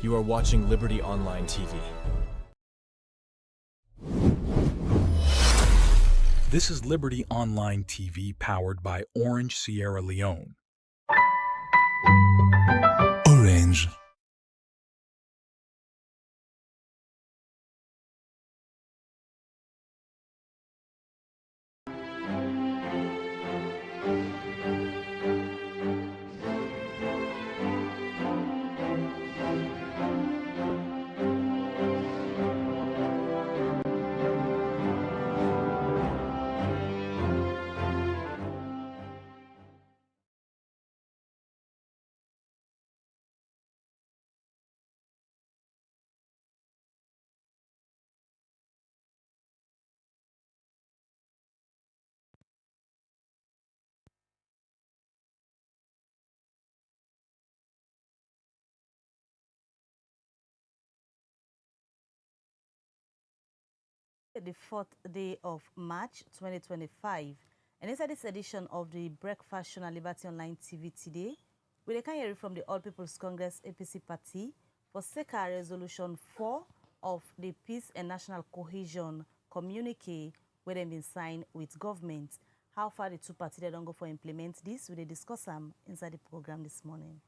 You are watching Liberty Online TV. This is Liberty Online TV powered by Orange Sierra Leone. Orange. The fourth day of March 2025, and inside this edition of the Breakfast Show on Liberty Online TV today, we can hear from the All People's Congress APC party for SECA Resolution 4 of the Peace and National Cohesion communique where they've been signed with government. How far the two parties they don't go for implement this, we discuss them inside the program this morning.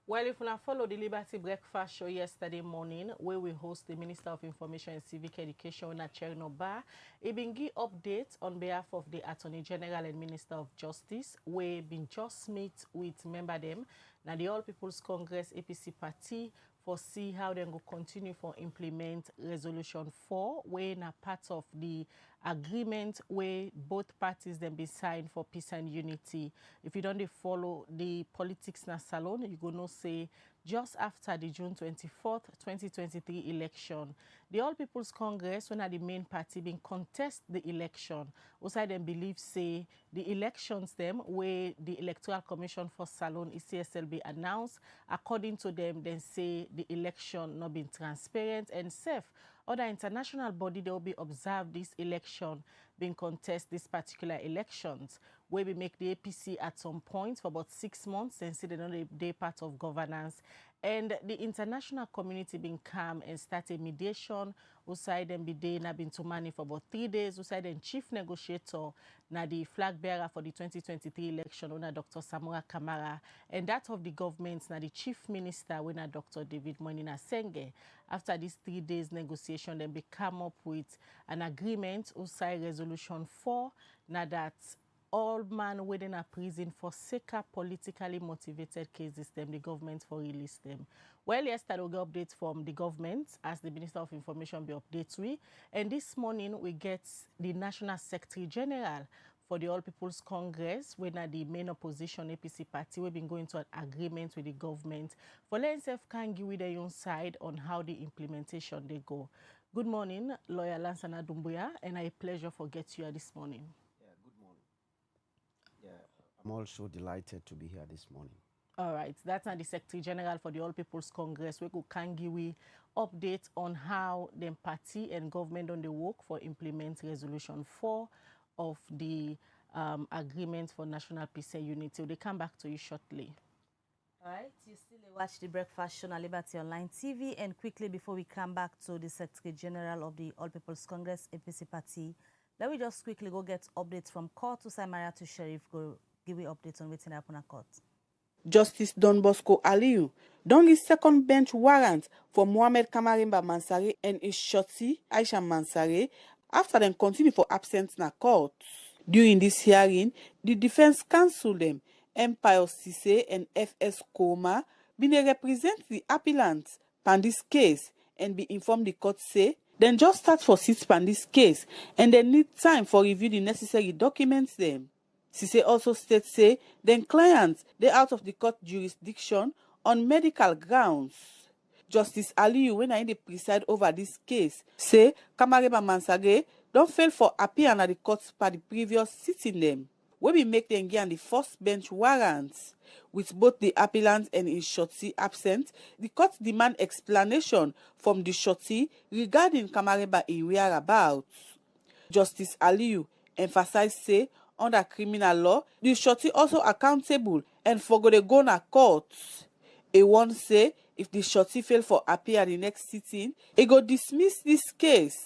Well, if you follow the Liberty Breakfast Show yesterday morning, where we host the Minister of Information and Civic Education at Chernobyl, it been give updates on behalf of the Attorney General and Minister of Justice, where been just meet with member them, now the All People's Congress APC party, for see how they go continue for implement Resolution 4, where na part of the agreement where both parties then be signed for peace and unity. If you don't follow the politics na salon, you go no say just after the June 24th, 2023 election, the All People's Congress, when the main party been contest the election, also them believe say the elections them where the Electoral Commission for Salon ECSLB announced, according to them, then say the election not been transparent and safe. Other international body they will be observe this election being contest this particular elections where we make the APC at some point for about 6 months and see they part of governance. And the international community been calm and start a mediation. Usai them be day na been to money for about 3 days. Usai then chief negotiator na the flag bearer for the 2023 election na Dr. Samura Kamara. And that of the government na the chief minister when Dr. David Monina Senge. After these 3 days negotiation, then be come up with an agreement. Usai Resolution 4 na that all man within a prison for SECA politically motivated cases, them the government for release them. Well, yesterday we got updates from the government as the Minister of Information be updates we. And this morning we get the National Secretary General for the All People's Congress, when the main opposition APC party we've been going to an agreement with the government. For Lansana can give with their own side on how the implementation they go. Good morning, lawyer Lansana Dumbuya, and a pleasure for get you here this morning. I'm also delighted to be here this morning. All right, that's not the Secretary General for the All People's Congress. We can give we update on how the party and government on the work for implement Resolution 4 of the agreement for national peace and unity. They come back to you shortly. All right, you still watch the Breakfast Show on Liberty Online TV, and quickly before we come back to the Secretary General of the All People's Congress APC party, let me just quickly go get updates from court to Maria to Sheriff go give you updates on what's happening at court. Justice Don Bosco Aliyu don give second bench warrant for Mohamed Kamarimba Mansare and his shorty Aisha Mansare after them continue for absence na court. During this hearing, the defense counsel them Empire Cisse and FS Koma been represent the appellants pan this case and be informed the court say then just start for sit pan this case and they need time for review the necessary documents them. Cisse also states say then clients they out of the court jurisdiction on medical grounds. Justice Aliyu, when I preside over this case, say Kamareba Mansare don't fail for appearing at the court by the previous sitting them. When we make them get the first bench warrants, with both the appellant and his shorty absent, the court demand explanation from the shorty regarding Kamareba in whereabouts. Justice Aliyu emphasized say under criminal law, the shorty also accountable and for go to go na court. A one say if the shorty fail for appeal at the next sitting, he go dismiss this case.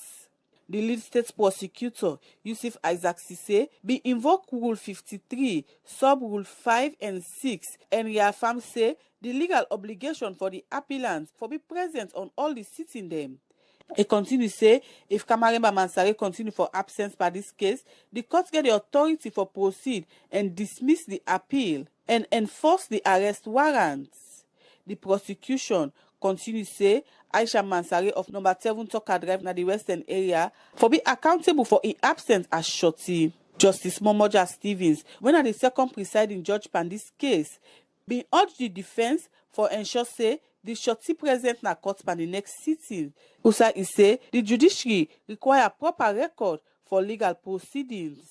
The lead state prosecutor, Yusuf Isaac Sise, be invoke Rule 53, Sub-Rule 5 and 6, and reaffirm say the legal obligation for the appellant for be present on all the sitting them. He continue say, if Kamaremba Mansare continue for absence by this case, the court get the authority for proceed and dismiss the appeal and enforce the arrest warrants. The prosecution continue say, Aisha Mansare of number 7 Toka Drive na the Western area for be accountable for in absence as shorty. Justice Momoja Stevens, when at the second presiding judge pan this case, been urged the defense for ensure say the shorty present na court pan the next sitting. Usa is say the judiciary require proper record for legal proceedings.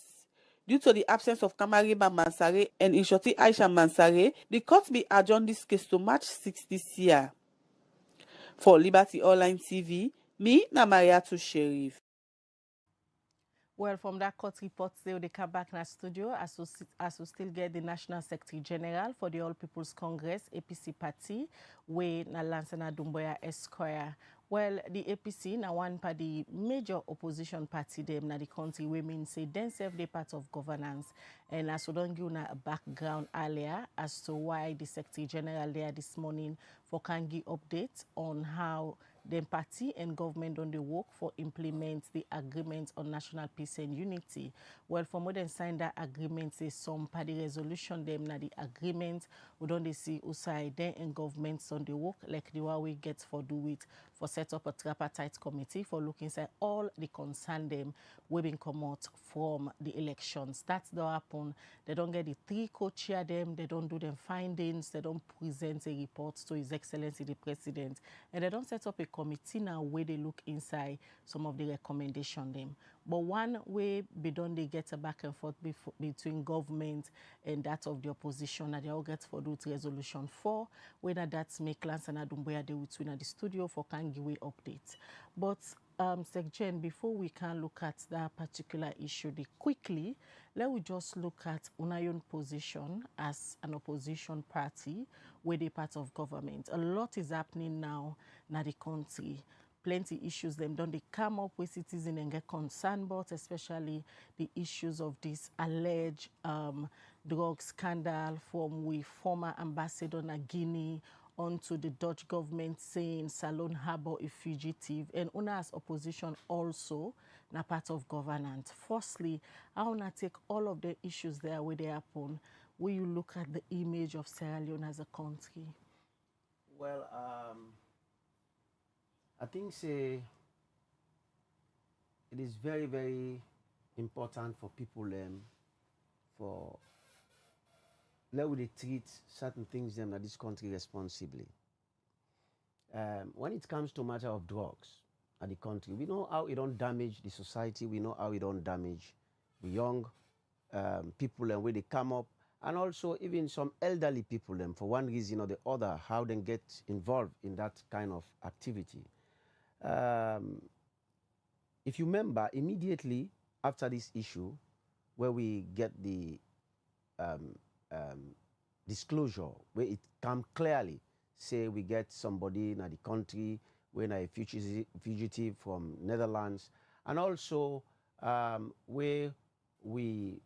Due to the absence of Kamaremba Mansare and Inshoti Aisha Mansare, the court be adjourned this case to March 6 this year. For Liberty Online TV, me na Mariatu Sheriff. Well, from that court report, they come back in our studio as we still get the National Secretary General for the All People's Congress, APC party, where na Lansana Dumbuya Esquire. Well, the APC na one of the major opposition party them na the country. We mean say then serve the part of governance. And as we don't give a background earlier as to why the Secretary General there this morning for can give updates on how the party and government on the work for implement the agreement on national peace and unity. Well, for more than sign that agreement, say some party resolution them na the agreement we don't they see outside then and governments on the work like the way we get for do it for set up a tripartite committee for looking inside all the concern them we been come out from the elections. That's the happen. They don't get the 3 co-chair them, they don't do them findings, they don't present a report to His Excellency the President, and they don't set up a committee now where they look inside some of the recommendation them. But one way they get a back and forth between government and that of the opposition, and they all get for do resolution 4, whether that's make Lansana Dumbuya they will twin at the studio for can give updates. But Secretary, before we can look at that particular issue, quickly, let we just look at Unayon position as an opposition party where they part of government. A lot is happening now in the country. Plenty issues them don't they come up with citizens and get concerned about, especially the issues of this alleged drug scandal from we former ambassador na Guinea onto the Dutch government saying Salon Harbor a fugitive, and una as opposition also na part of governance. Firstly, I wanna take all of the issues there where they happen. Will you look at the image of Sierra Leone as a country? Well, I think say it is very, very important for people for let we treat certain things them in this country responsibly. When it comes to matter of drugs at the country, we know how it don't damage the society. We know how it don't damage the young people and where they come up, and also even some elderly people them for one reason or the other, how they get involved in that kind of activity. If you remember, immediately after this issue, where we get the disclosure, where it come clearly, say we get somebody in the country, when a fugitive from Netherlands, and also where we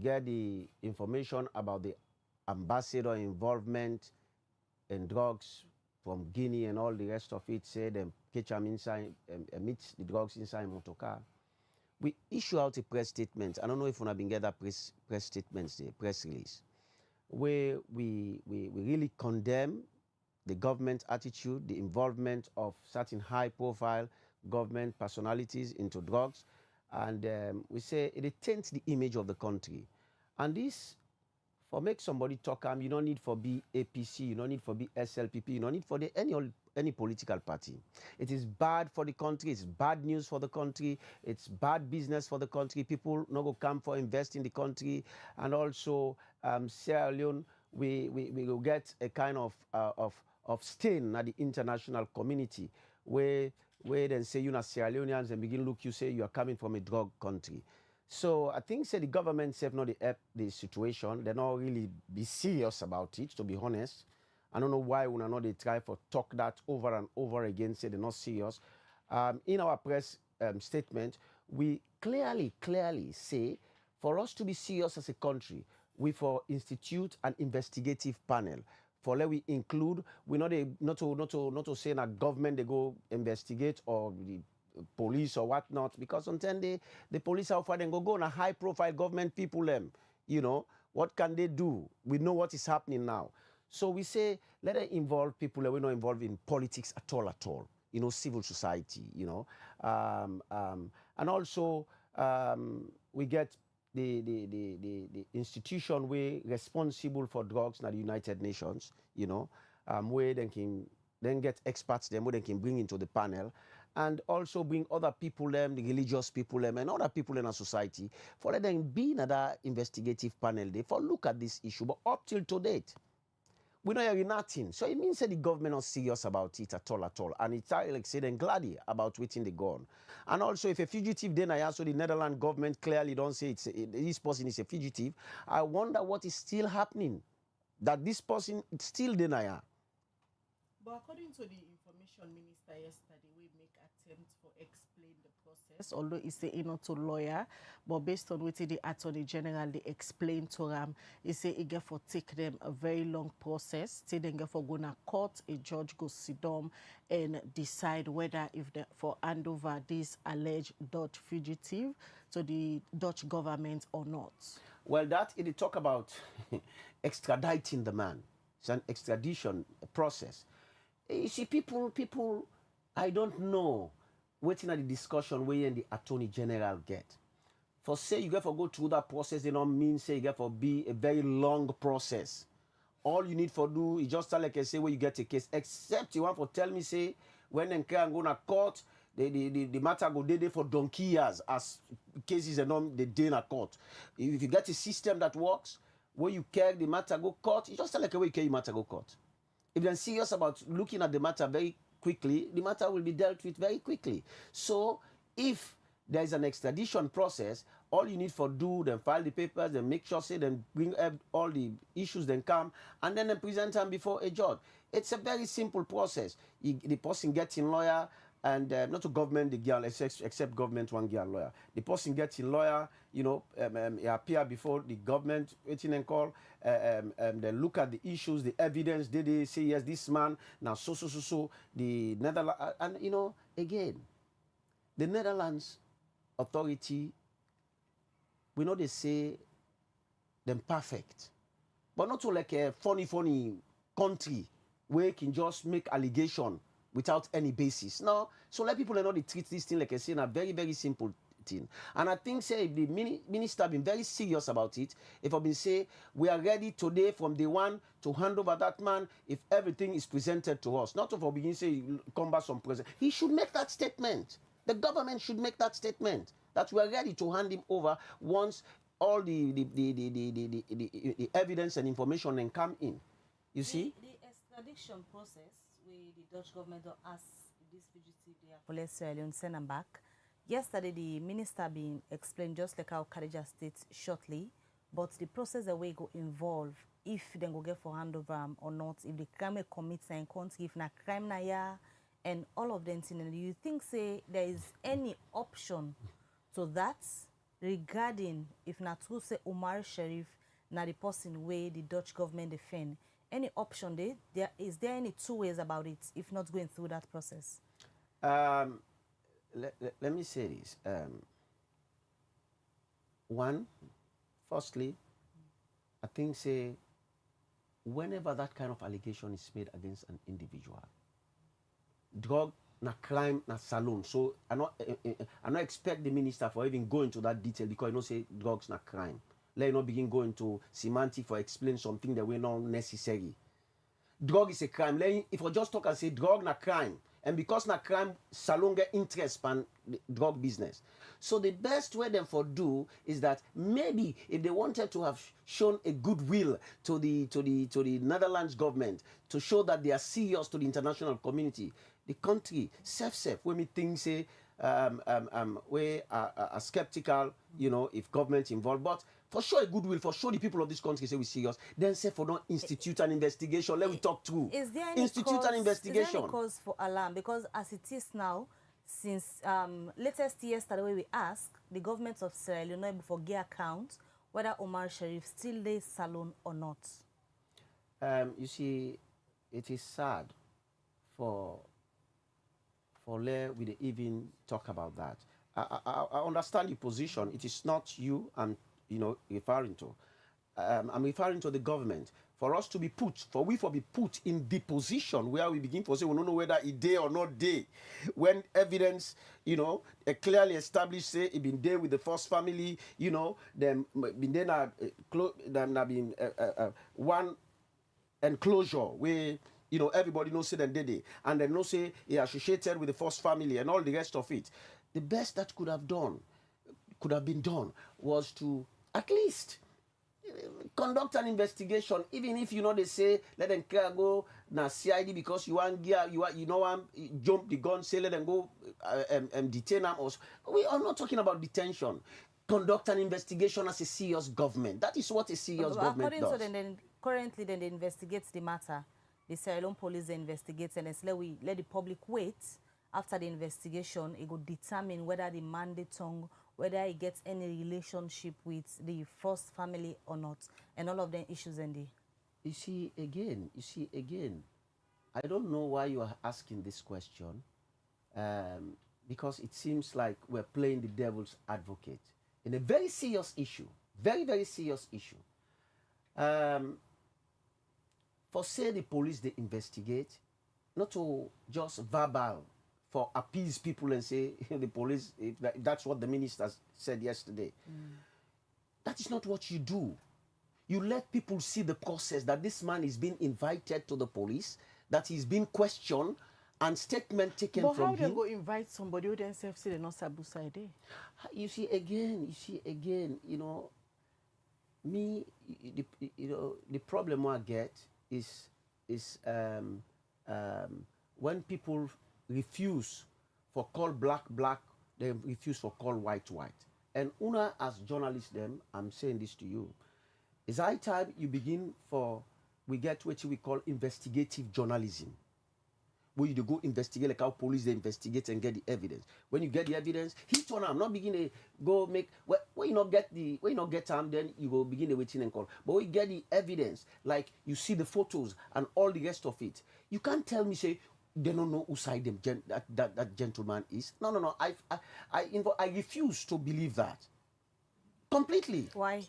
get the information about the ambassador involvement in drugs from Guinea and all the rest of it, say them catch them inside, meet the drugs inside motorcar. We issue out a press statement. I don't know if we have been get that press statements, the press release, where we really condemn the government attitude, the involvement of certain high-profile government personalities into drugs, and we say it taints the image of the country. And this, for make somebody talk, you don't need for be APC, you don't need for be SLPP, you don't need for any political party. It is bad for the country, it's bad news for the country, it's bad business for the country. People no go come for invest in the country, and also Sierra Leone, we will get a kind of stain at the international community where then say you're not Sierra Leoneans and begin look, you say you are coming from a drug country. So I think say the government have not help the situation. They're not really be serious about it, to be honest. I don't know why we not they try for talk that over and over again, say they're not serious. In our press statement, we clearly say for us to be serious as a country, we for institute an investigative panel. For let we include, we not to say that government they go investigate or the police or whatnot, because sometimes the police are then go on a high profile government people you know, what can they do? We know what is happening now. So we say, let it involve people that we're not involved in politics at all, you know, civil society, you know. And also, we get the institution we responsible for drugs in the United Nations, you know, where they can then get experts them where they can bring into the panel, and also bring other people them, the religious people them, and other people in our society for let them be in another investigative panel they for look at this issue. But up till to date, we don't hear nothing. So it means that the government not serious about it at all. And it's like say then gladly about waiting the gun. And also if a fugitive then I so the Netherlands government clearly don't say this person is a fugitive, I wonder what is still happening. That this person still denier. But according to the information minister yesterday, we make attempts for explain the process, although he say he not a lawyer, but based on what the Attorney General they explain to him, he say he get for take them a very long process. Say they get for go na court, a judge go sit down and decide whether if they for hand over this alleged Dutch fugitive to the Dutch government or not. Well, that it talk about extraditing the man. It's an extradition process. You see, people, I don't know, waiting at the discussion where the Attorney General get. For say you get for go through that process, they don't mean say you get for be a very long process. All you need for do is just like I say where you get a case, except you want for tell me say when they can go to court, the matter go there for donkey years as cases and on the day in a court. If you get a system that works, where you care the matter go court, you just like a way you care the matter go court. If they're serious about looking at the matter very quickly, the matter will be dealt with very quickly. So if there is an extradition process, all you need for do, then file the papers, then make sure, say, then bring up all the issues, then come, and then present them before a judge. It's a very simple process. The person gets in lawyer, and not to government the girl, except government one girl lawyer. The person gets in lawyer, you know, he appear before the government, waiting and call, they look at the issues, the evidence, they say, yes, this man, now so, the Netherlands, and you know, again, the Netherlands authority, we know they say them perfect, but not to like a funny country where you can just make allegation without any basis. No, so let people know they treat this thing like I say in a very, very simple thing. And I think say if the minister been very serious about it, if I've been say we are ready today from day one to hand over that man if everything is presented to us. Not if I begin say come back some present. He should make that statement. The government should make that statement that we are ready to hand him over once all the evidence and information then come in. You see? The extradition process where the Dutch government will ask this fugitive they are for Sierra Leone send them back. Yesterday the minister been explained just like how Khadija states shortly, but the process the way go involve if they go get for handover or not, if the crime commits in country, if na crime na ya, and all of them things. Do you think say there is any option to that regarding if na true say Omar Sharif na the person way the Dutch government defend? Any option there? Is there any two ways about it if not going through that process? Let me say this. Firstly, I think say whenever that kind of allegation is made against an individual, drug na crime na saloon. So I not expect the minister for even go into that detail because you know say drugs na crime. Let you not begin going to semantic for explain something that we not necessary. Drug is a crime. If I just talk and say drug na crime, and because na crime, salon get interest pan the drug business. So the best way them for do is that maybe if they wanted to have shown a goodwill to the Netherlands government to show that they are serious to the international community, the country safe when me think say we are skeptical, you know, if government involved, but for show a goodwill, for show the people of this country say we serious, then say for not institute an investigation. Let me talk through. Is there any institute an investigation. Is there any cause for alarm? Because as it is now, since latest yesterday when we asked the government of Sierra Leone before get account whether Omar Sharif still lays salon or not. You see, it is sad for we even talk about that. I understand the position. It is not you I'm referring to. I'm referring to the government. For us to be put, for we to be put in the position where we begin to say we don't know whether it day or not day, when evidence, clearly established say it been there with the first family, them been there been one enclosure where everybody knows say them did it, and then no say he associated with the first family and all the rest of it. The best that could have been done was to at least conduct an investigation, even if they say let them go na CID because you want jump the gun, say let them go detain them. We are not talking about detention. Conduct an investigation as a serious government. That is what a serious government does. According to currently they investigate the matter. The Sierra Leone police investigates, and let the public wait. After the investigation, it will determine whether the mandate tongue, whether it gets any relationship with the first family or not, and all of the issues in there. You see again, I don't know why you are asking this question, because it seems like we're playing the devil's advocate in a very serious issue, very, very serious issue. For say the police, they investigate, not to just verbal, for appease people and say the police, that's what the minister said yesterday. That is not what you do. You let people see the process, that this man is being invited to the police, that he's being questioned, and statement taken from him. But how they go invite somebody who themselves say they're not Sabu side? You see again, me, the problem I get is when people refuse for call black, they refuse for call white. And Una, as journalists, I'm saying this to you, it's high time you begin we get what we call investigative journalism. Where you go investigate like how police they investigate and get the evidence. When you get the evidence, hit on them, not begin to go make when you not get time, then you go begin the waiting and call. But when you get the evidence, like you see the photos and all the rest of it, you can't tell me say they don't know who side them that gentleman is. No. I refuse to believe that. Completely. Why?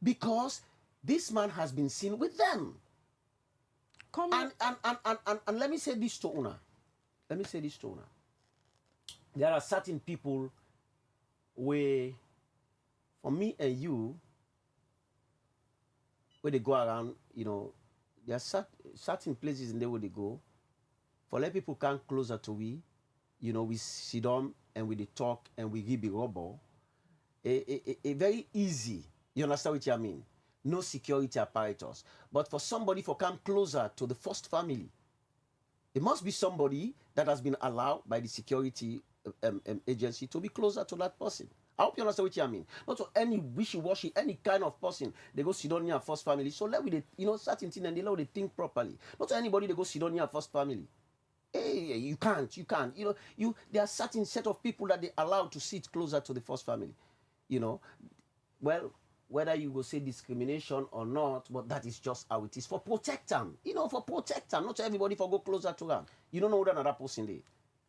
Because this man has been seen with them. And let me say this to Una. There are certain people where, for me and you, where they go around, there are certain places in there where they go. For let people come closer to we sit down and we talk and we give the rubber. A very easy, you understand what I mean? No security apparatus. But for somebody to come closer to the first family, it must be somebody that has been allowed by the security agency to be closer to that person. I hope you understand what I mean. Not to any wishy-washy, any kind of person, they go sit down near first family. So let we, certain things and they let they think properly. Not to anybody they go sit down near first family. Hey, you can't. There are certain set of people that they allow to sit closer to the first family. Well, whether you go say discrimination or not, but that is just how it is. For protect them. For protect them. Not everybody for go closer to them. You don't know what another person did.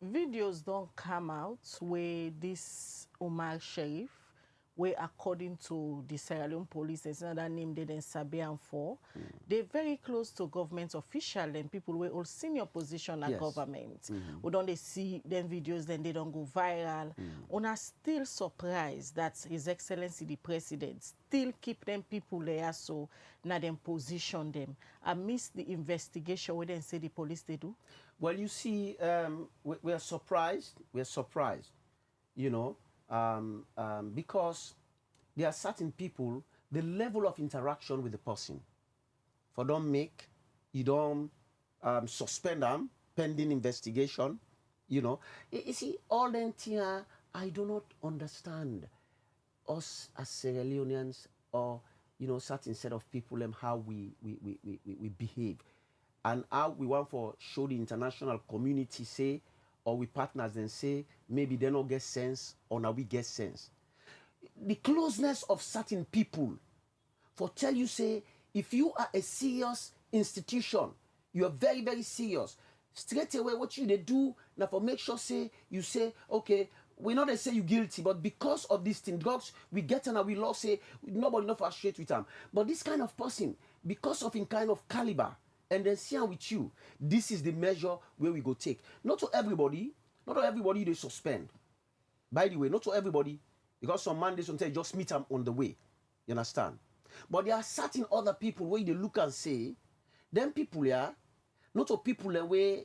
Videos don't come out where this Omar Sharif, where according to the Sierra Leone police, there's another name they then Sabian for. They're very close to government officials and people who all senior position at government. We don't they see them videos, then they don't go viral. Una still surprised that His Excellency the President still keep them people there so now them position them. I miss the investigation where they say the police they do. Well, you see, we are surprised. Because there are certain people, the level of interaction with the person, you don't suspend them pending investigation, You see, all them here, I do not understand us as Sierra Leoneans or certain set of people and how we behave, and how we want for show the international community say, or we partners and say maybe they don't get sense or now we get sense. The closeness of certain people for tell you say if you are a serious institution, you are very very serious. Straight away what you they do now for make sure say you say okay, we not they say you guilty, but because of this thing, drugs, we get and we law say nobody not frustrate with them. But this kind of person, because of in kind of caliber, and then see with you, this is the measure where we go take. Not to everybody they suspend. By the way, not to everybody, because some man they sometimes just meet them on the way. You understand? But there are certain other people where they look and say, them people here, not to people where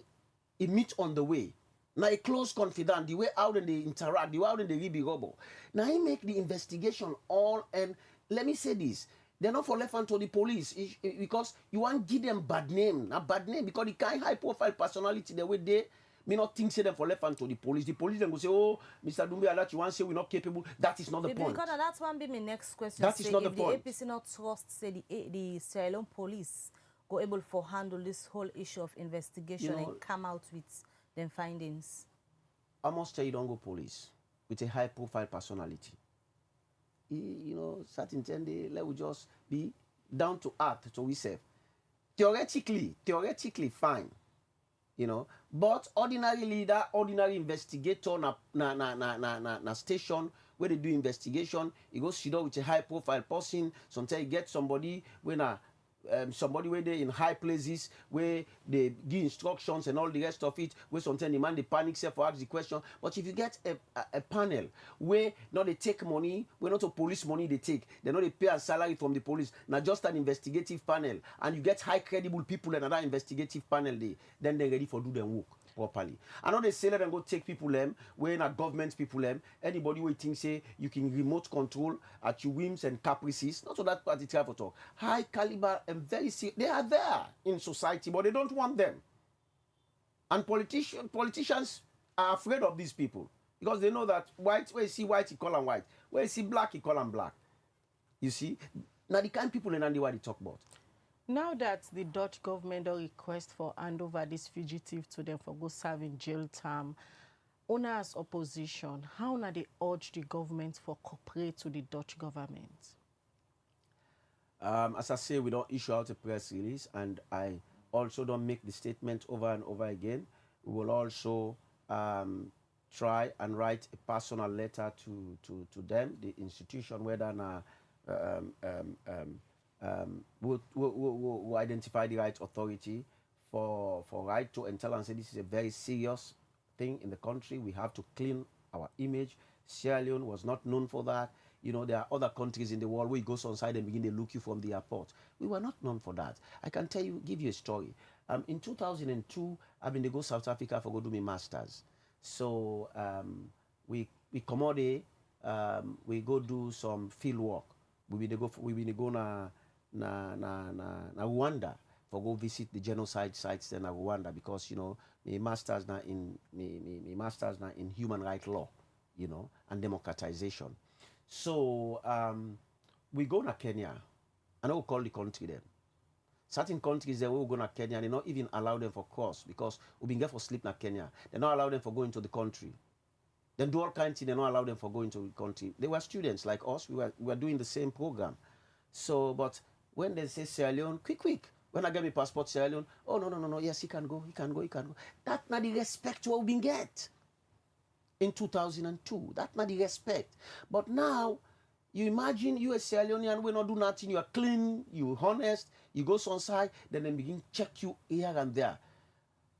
they meet on the way. Now a close confidant, the way out and they interact, the way out and they really rubble. Now he make the investigation all, and let me say this, they're not for left hand to the police because you want to give them bad name. A bad name because the kind high profile personality the way they may not think say them for left hand to the police. The police then go say, oh, Mr. Dumbuya, that you want to say we're not capable. That is not the point. Because that's one be my next question. That is not the point. If the APC not trust say the Sierra Leone police go able for handle this whole issue of investigation and come out with them findings. I must tell you, don't go police with a high profile personality. Certain things they let we just be down to earth to we say. Theoretically fine. But ordinarily that ordinary investigator na station where they do investigation, you go sit down with a high profile person, sometimes you get somebody when somebody where they in high places where they give instructions and all the rest of it, where sometimes the man they panic self for ask the question. But if you get a panel where not they take money, where not a police money they take, they not they pay a salary from the police, not just an investigative panel, and you get high credible people in another investigative panel, then they're ready for do their work properly. I know they say let them go take people where not government people anybody who think say you can remote control at your whims and caprices, not so that party try for talk. High caliber and very serious. They are there in society, but they don't want them. And politicians are afraid of these people because they know that white, where you see white, you call them white. Where you see black, you call them black. You see? Now the kind of people in Andy they talk about. Now that the Dutch government will request for hand over this fugitive to them for go serve in jail term, owners opposition, how now they urge the government for cooperate to the Dutch government? As I say, we don't issue out a press release, and I also don't make the statement over and over again. We will also try and write a personal letter to them, the institution, whether we'll identify the right authority for right to and tell and say this is a very serious thing in the country. We have to clean our image. Sierra Leone was not known for that. There are other countries in the world where you go on side and begin to look you from the airport. We were not known for that. I can give you a story. In 2002, I've been to go South Africa for go do my masters. So we come out there, we go do some field work. We been to go na Rwanda for go visit the genocide sites in Rwanda because my masters now in human rights law, and democratization. So we go to Kenya, and I will call the country then. Certain countries they will go to Kenya, and they not even allow them for cross because we been there for sleep in Kenya. They not allow them for going to the country. Then do all kinds of things, they not allow them for going to the country. They were students like us. We were doing the same program. So, but when they say Sierra Leone, quick. When I get my passport, Sierra Leone, oh, no. Yes, he can go. That's not the respect what we get in 2002. That's not the respect. But now, you imagine you a Sierra Leonean, we not do nothing, you are clean, you honest, you go on side, then they begin check you here and there.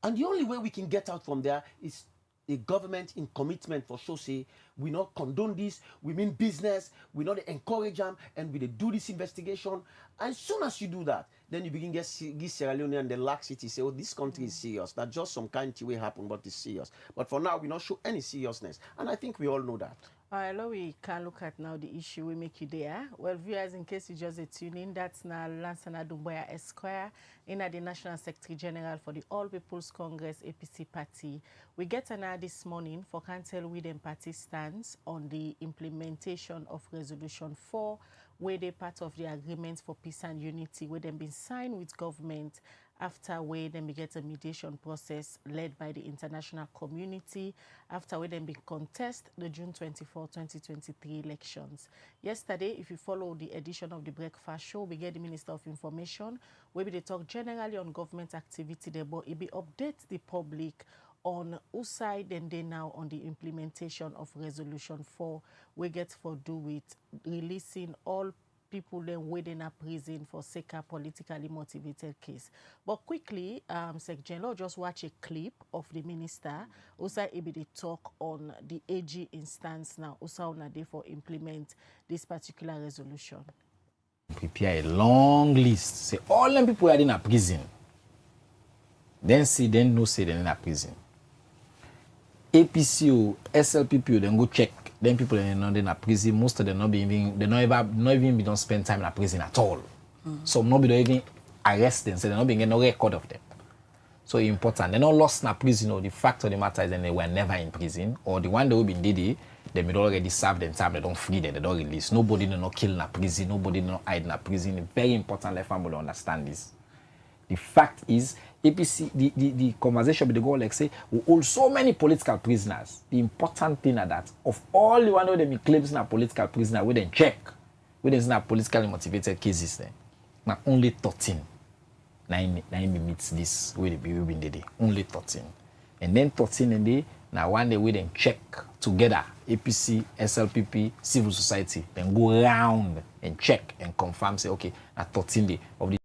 And the only way we can get out from there is the government in commitment for sure say we not condone this, we mean business, we not encourage them, and we do this investigation. As soon as you do that, then you begin to give Sierra Leone and the laxity, say, oh, this country is serious. Not just some kind of way happen, but it's serious. But for now, we not show any seriousness. And I think we all know that. All right, now we can look at now the issue we make you there. Well, viewers, in case you just tune in, that's now Lansana Dumbuya Esquire, in the National Secretary General for the All People's Congress APC Party. We get an ad this morning for can tell we them party stands on the implementation of Resolution 4, where they part of the agreement for peace and unity, where they been signed with government after where then we get a mediation process led by the international community, after where then be contest the June 24, 2023 elections. Yesterday, if you follow the edition of the Breakfast Show, we get the Minister of Information, where they talk generally on government activity there, but it be update the public on whose side then they now on the implementation of Resolution 4, we get for do with releasing all people then waiting in a prison for sake of politically motivated case. But quickly, Sec General, just watch a clip of the minister. Also, able to talk on the AG instance now. Also, on a day for implement this particular resolution. Prepare a long list. Say all them people are in a prison. Then say then no say they're in a prison. APCO, SLPPO, then go check. Then people are not in a prison. Most of them not even don't spend time in a prison at all. Some not be even arrest them. So they not being no record of them. So important. They not lost in a prison. Or the fact of the matter is that they were never in prison. Or the one that will be did they may already serve them time. They don't free them. They don't release. Nobody not kill in a prison. Nobody not hide in a prison. It's very important. Let family understand this. The fact is, APC, the conversation with the goal, like say, we hold so many political prisoners. The important thing is that of all the one of them claims na political prisoner, we then check. We then not politically motivated cases there. Now only 13. Now meets this with the been day. Only 13. And then 13 and day, now one day we then check together. APC, SLPP, civil society, then go around and check and confirm, say, okay, now 13 day of the.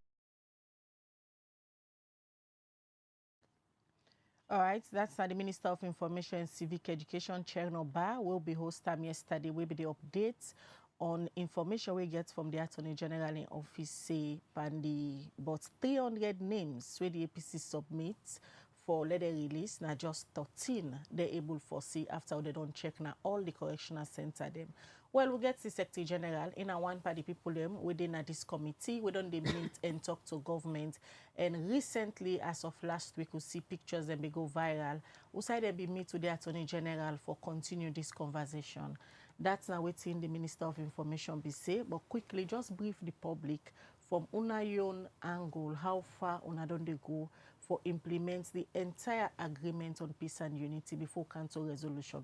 All right, that's the Minister of Information and Civic Education, Chernoba, will be hosting yesterday. Will be the updates on information we get from the Attorney General in office, say, Pandi, but 300 names where the APC submits for letter release, now just 13 they're able to see after they don't check now all the correctional center them. Well, we get the Secretary General in a one party people them within this committee. We don't they meet and talk to government. And recently, as of last week, we see pictures and they go viral. We say they be meet with the Attorney General for continue this conversation. That's now waiting the Minister of Information be say, but quickly just brief the public from una own angle how far una don't they go for implement the entire agreement on peace and unity before cancel Resolution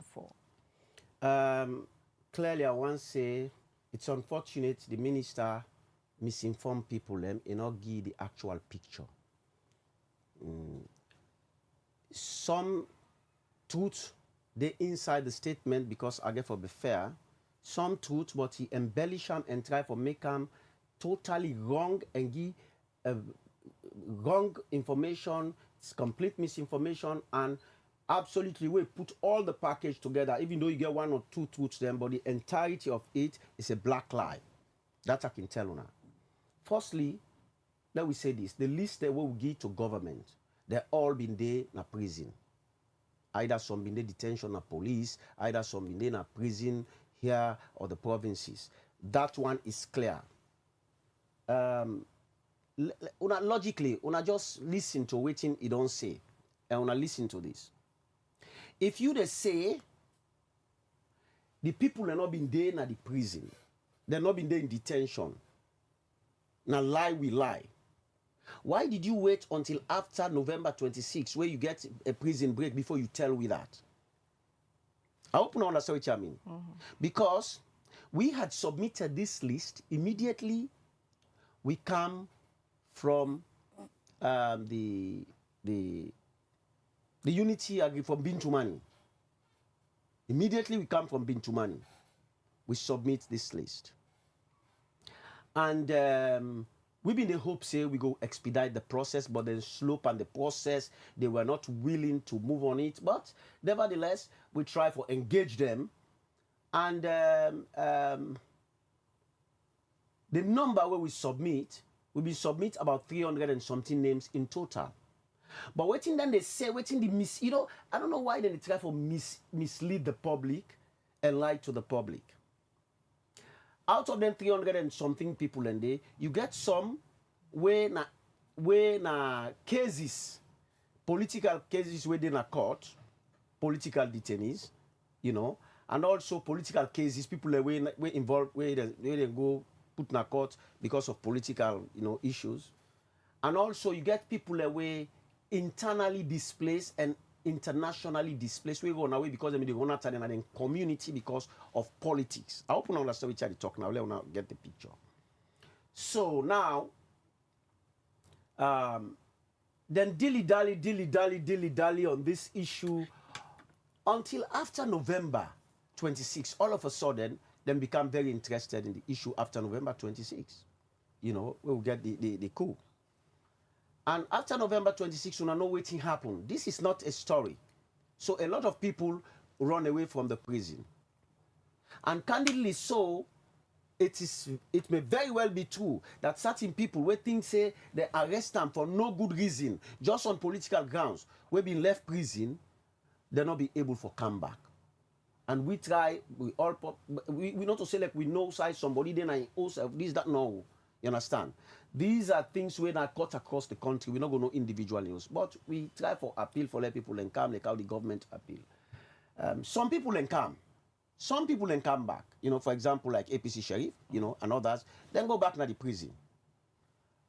4. Clearly, I want to say it's unfortunate the minister misinformed people and not give the actual picture. Some truth they inside the statement because I get for be fair. Some truth, but he embellish them and try for make them totally wrong and give wrong information, it's complete misinformation and absolutely we put all the package together, even though you get one or two truths then, but the entirety of it is a black lie. That I can tell you now. Firstly, let me say this, the list that we will give to government, they all been there in a prison. Either some been there detention na police, either some been there in a prison here or the provinces. That one is clear. Logically, una just listen to what he don't say, and una listen to this. If you they say the people are not been there in the prison, they're not been there in detention. Now lie we lie. Why did you wait until after November 26, where you get a prison break before you tell we that? I hope you understand what I mean. Because we had submitted this list immediately. We come from the unity from Bintumani. Immediately we come from Bintumani. We submit this list. And we've been in the hope, say, we go expedite the process, but the slope and the process, they were not willing to move on it. But nevertheless, we try to engage them. And the number where we submit, we submit about 300 and something names in total. But waiting then they say, waiting the I don't know why they try to mislead the public and lie to the public. Out of them 300 and something people and they, you get some where na cases, political cases where they na court, political detainees, and also political cases, people were involved where they go put in a court because of political, issues. And also you get people away internally displaced and internationally displaced. We run away because they run out and in community because of politics. I hope you understand which I talk now. Let me get the picture. So now, then dilly-dally on this issue until after November 26. All of a sudden, then become very interested in the issue after November 26. We'll get the coup. And after November 26, we know what happened. This is not a story. So a lot of people run away from the prison. And candidly so, it may very well be true that certain people where things say they arrest them for no good reason, just on political grounds, we been left prison, they'll not be able to come back. And we try, we not to say like we know size somebody, then I also this, that, no. You understand? These are things when are cut across the country. We're not going to know individual news. But we try for appeal for let people and come, like how the government appeal. Some people and come. Some people then come back. For example, like APC Sheriff, and others, then go back to the prison.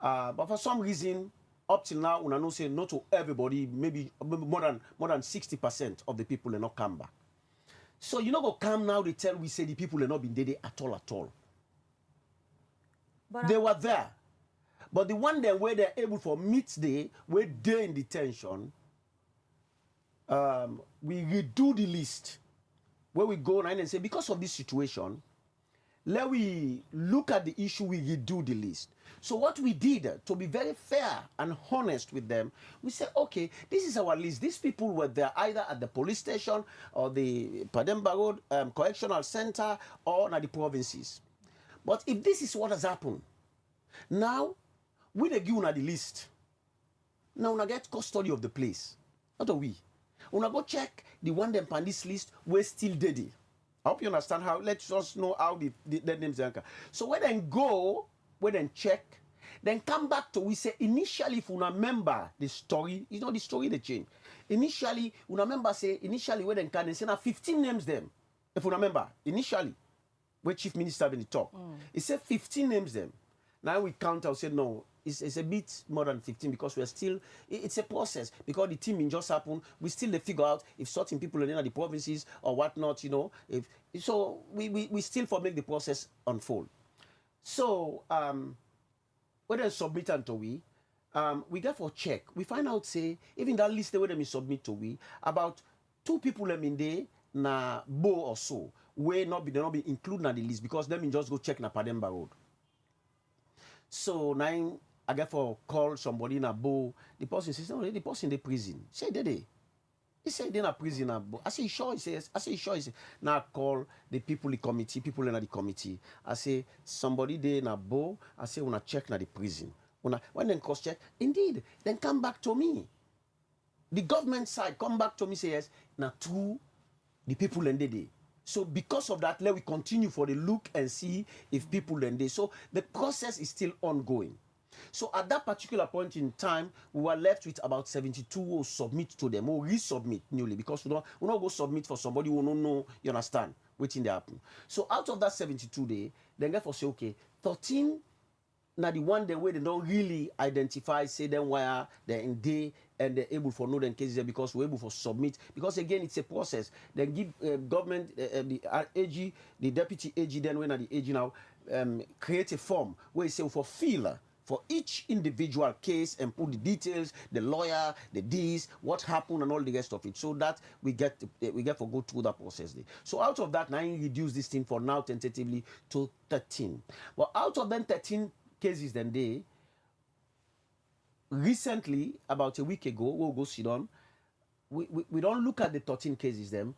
But for some reason, up till now, we know say not to everybody, maybe more than 60% of the people are not come back. So go come now, they tell we say the people are not been dead at all. But they were there. But the one that where they're able for meet day, where they're in detention, we redo the list. Where we go and say, because of this situation, let we look at the issue, we redo the list. So what we did, to be very fair and honest with them, we said, okay, this is our list. These people were there either at the police station or the Pademba Road Correctional Center or at the provinces. But if this is what has happened, now, we the give the list. Now, we get custody of the place. Not a we. We go check the one them on this list, we're still dead. I hope you understand how, let's just know how the names are. So when then go, when then check, then come back to, we say, initially, if you remember the story, the story they change. Initially, you remember, say, initially, when then can, they say, now 15 names them. If you remember, initially, where Chief Minister when he talk, he said 15 names them. Now we count out, say, no, it's a bit more than 15 because we're still, it's a process. Because the teaming just happened, we still figure out if certain people are in the provinces or whatnot, so we still for make the process unfold. So, when they submit unto we get for check. We find out, say, even that list where they submit to we, about 2 people in there, na Bo or so, they not be included in the list because them just go check na Pademba Road. So now I get for call somebody in a Bo. The person says, no, the person in the prison. Say, they? He said, they're in a prison. I say, sure, he says. I say, sure, he says. Now I call the people in the committee. I say, somebody there in a Bo. I say, wanna check na the prison. When they cross check, indeed, then come back to me. The government side come back to me, say, yes, now true, the people in the day. So because of that, let we continue for the look and see if people in there. So the process is still ongoing. So at that particular point in time, we were left with about 72 who submit to them, or resubmit newly, because we don't go submit for somebody who don't know, you understand, waiting they happen. So out of that 72 day, then therefore say, okay, 13 now the one the way they don't really identify, say them where they're in day and they're able for know them cases because we're able for submit. Because again, it's a process. Then give government, the AG, the deputy AG, then when the AG now create a form where you say for fill for each individual case and put the details, the lawyer, the D's, what happened and all the rest of it. So that we get for go through that process there. So out of that, now you reduce this thing for now tentatively to 13. But out of them 13 cases then they recently, about a week ago, we'll go sit down. We don't look at the 13 cases them.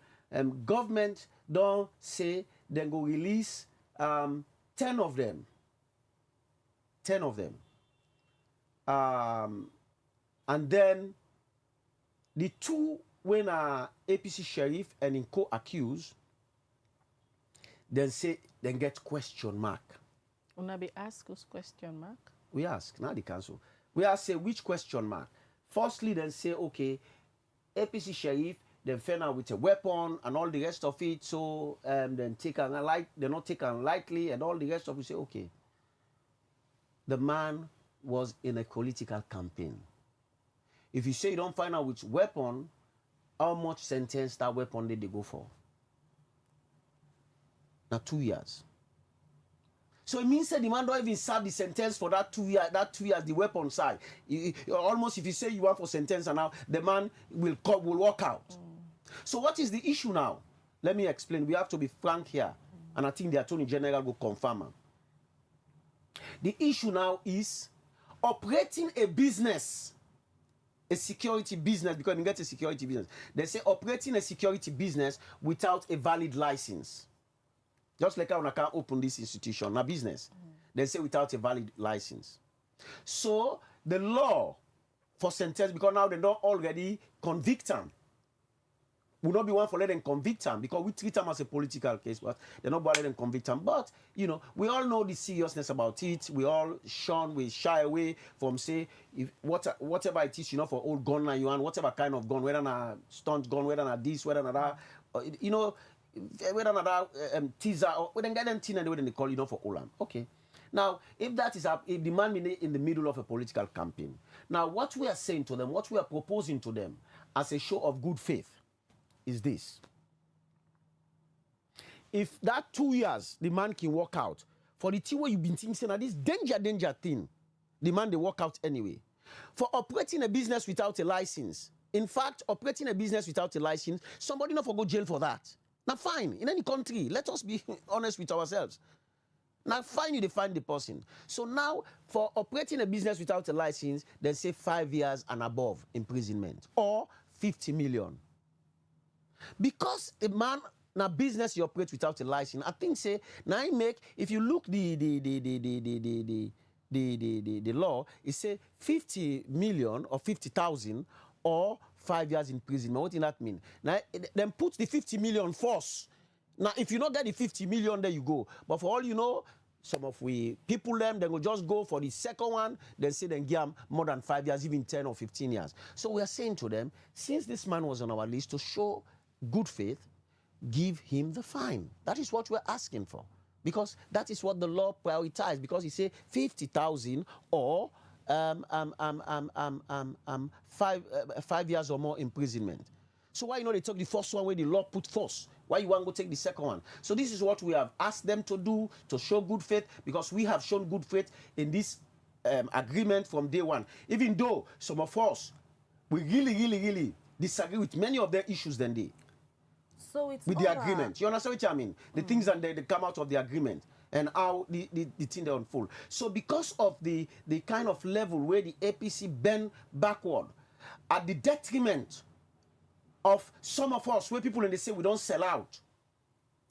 Government don't say then go release 10 of them. 10 of them. And then the 2 when APC Sheriff and in co-accused, then say then get question mark. Una be ask us question mark? We ask, now the council. We ask say which question mark. Firstly, then say, okay, APC Sheriff, then fell out with a weapon and all the rest of it. So then they're not taken lightly and all the rest of it. Say, okay. the man was in a political campaign. If you say you don't find out which weapon, how much sentence that weapon did they go for? Now 2 years. So it means that the man don't even serve the sentence for that 2 years. That 2 years, the weapon side. Almost if you say you want for sentence and now the man will walk out. So what is the issue now? Let me explain. We have to be frank here, and I think the Attorney General will confirm. The issue now is operating a business, a security business, because you get a security business. They say operating a security business without a valid license. Just like how I can't open this institution, a business. They say without a valid license. So the law for sentence, because now they don't already convict them, will not be one for let them convict them, because we treat them as a political case, but they're not going to let them convict them. But, you know, we all know the seriousness about it. We all shy away from, say, if whatever it is, you know, for old gun like you want, whatever kind of gun, whether a stunt gun, whether a this, whether that, you know, whether another teaser, or we then get them teen and they call, you know, for Olam. Okay. Now, if that is if the man in the middle of a political campaign, now what we are saying to them, what we are proposing to them as a show of good faith is this. If that 2 years the man can walk out, for the thing where you've been thinking that this danger thing, the man they walk out anyway. For operating a business without a license, in fact, operating a business without a license, somebody not for go jail for that. Now fine, in any country, let us be honest with ourselves. Now fine, you define the person. So now, for operating a business without a license, they say 5 years and above imprisonment, or 50 million. Because a man, now business you operate without a license, I think say, now I make, if you look the law, it say 50 million or 50,000 or 5 years imprisonment. What does that mean? Now, then put the 50 million first. Now, if you not get the 50 million, there you go. But for all you know, some of we people them, they will just go for the second one, then say then give them more than 5 years, even 10 or 15 years. So we are saying to them, since this man was on our list, to show good faith, give him the fine. That is what we're asking for. Because that is what the law prioritizes. Because he say 50,000 or 5 years or more imprisonment. So why they took the first one where the law put first? Why you want to go take the second one? So this is what we have asked them to do, to show good faith, because we have shown good faith in this agreement from day one. Even though some of us, we really disagree with many of their issues than they. So it's with the agreement. You understand what I mean? The things that they come out of the agreement and how the thing they unfold. So because of the kind of level where the APC bend backward at the detriment of some of us, where people they say we don't sell out.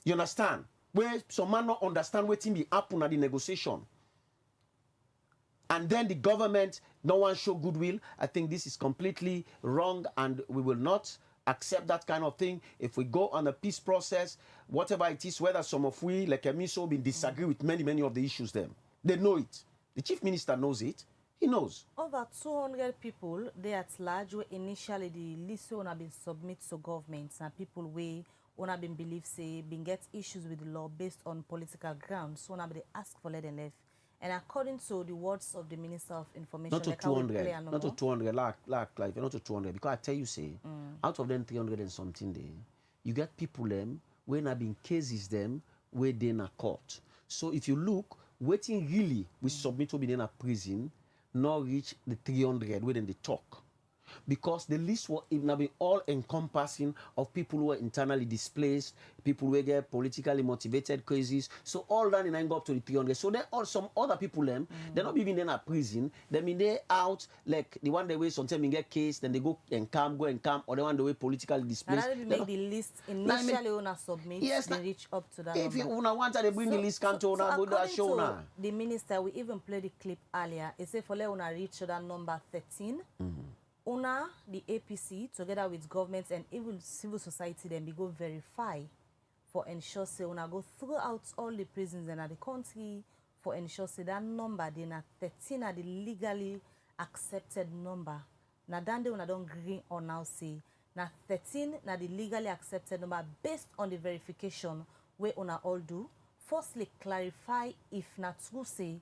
You understand? Where some man not understand what be happen at the negotiation. And then the government no one show goodwill. I think this is completely wrong, and we will not accept that kind of thing. If we go on a peace process, whatever it is, whether some of we, like Emiso, been disagree with many of the issues them. They know it. The chief minister knows it. He knows. Over 200 people, they at large, where initially the list have been submit to governments and people where have been believe say been get issues with the law based on political grounds. So now they ask for let them left. And according to the words of the Minister of Information, not to 200, not to 200, like not to 200, because I tell you, say, out of them 300 and something there, you get people them when have been cases them where they in a court. So if you look, waiting really we submit to be in a prison, not reach the 300 within the talk. Because the list was now be all encompassing of people who are internally displaced, people who get politically motivated cases. So all that in go up to the 300. So there are some other people them, they're not even in a prison. They mean they out like the one the way sometimes they get case, then they go and come, or the one the way politically displaced. And that make the list initially una submit, yes, they reach up to that. If number. you want they bring the list come to una show now. The minister, we even played the clip earlier. He said for let una reach that number 13. Una, the APC, together with governments and even civil society, then we go verify for ensure say una go throughout all the prisons in the country for ensure say that number then at 13 are the legally accepted number. Now then they una don't agree on now say now 13 na the legally accepted number based on the verification where una all do. Firstly, clarify if not true say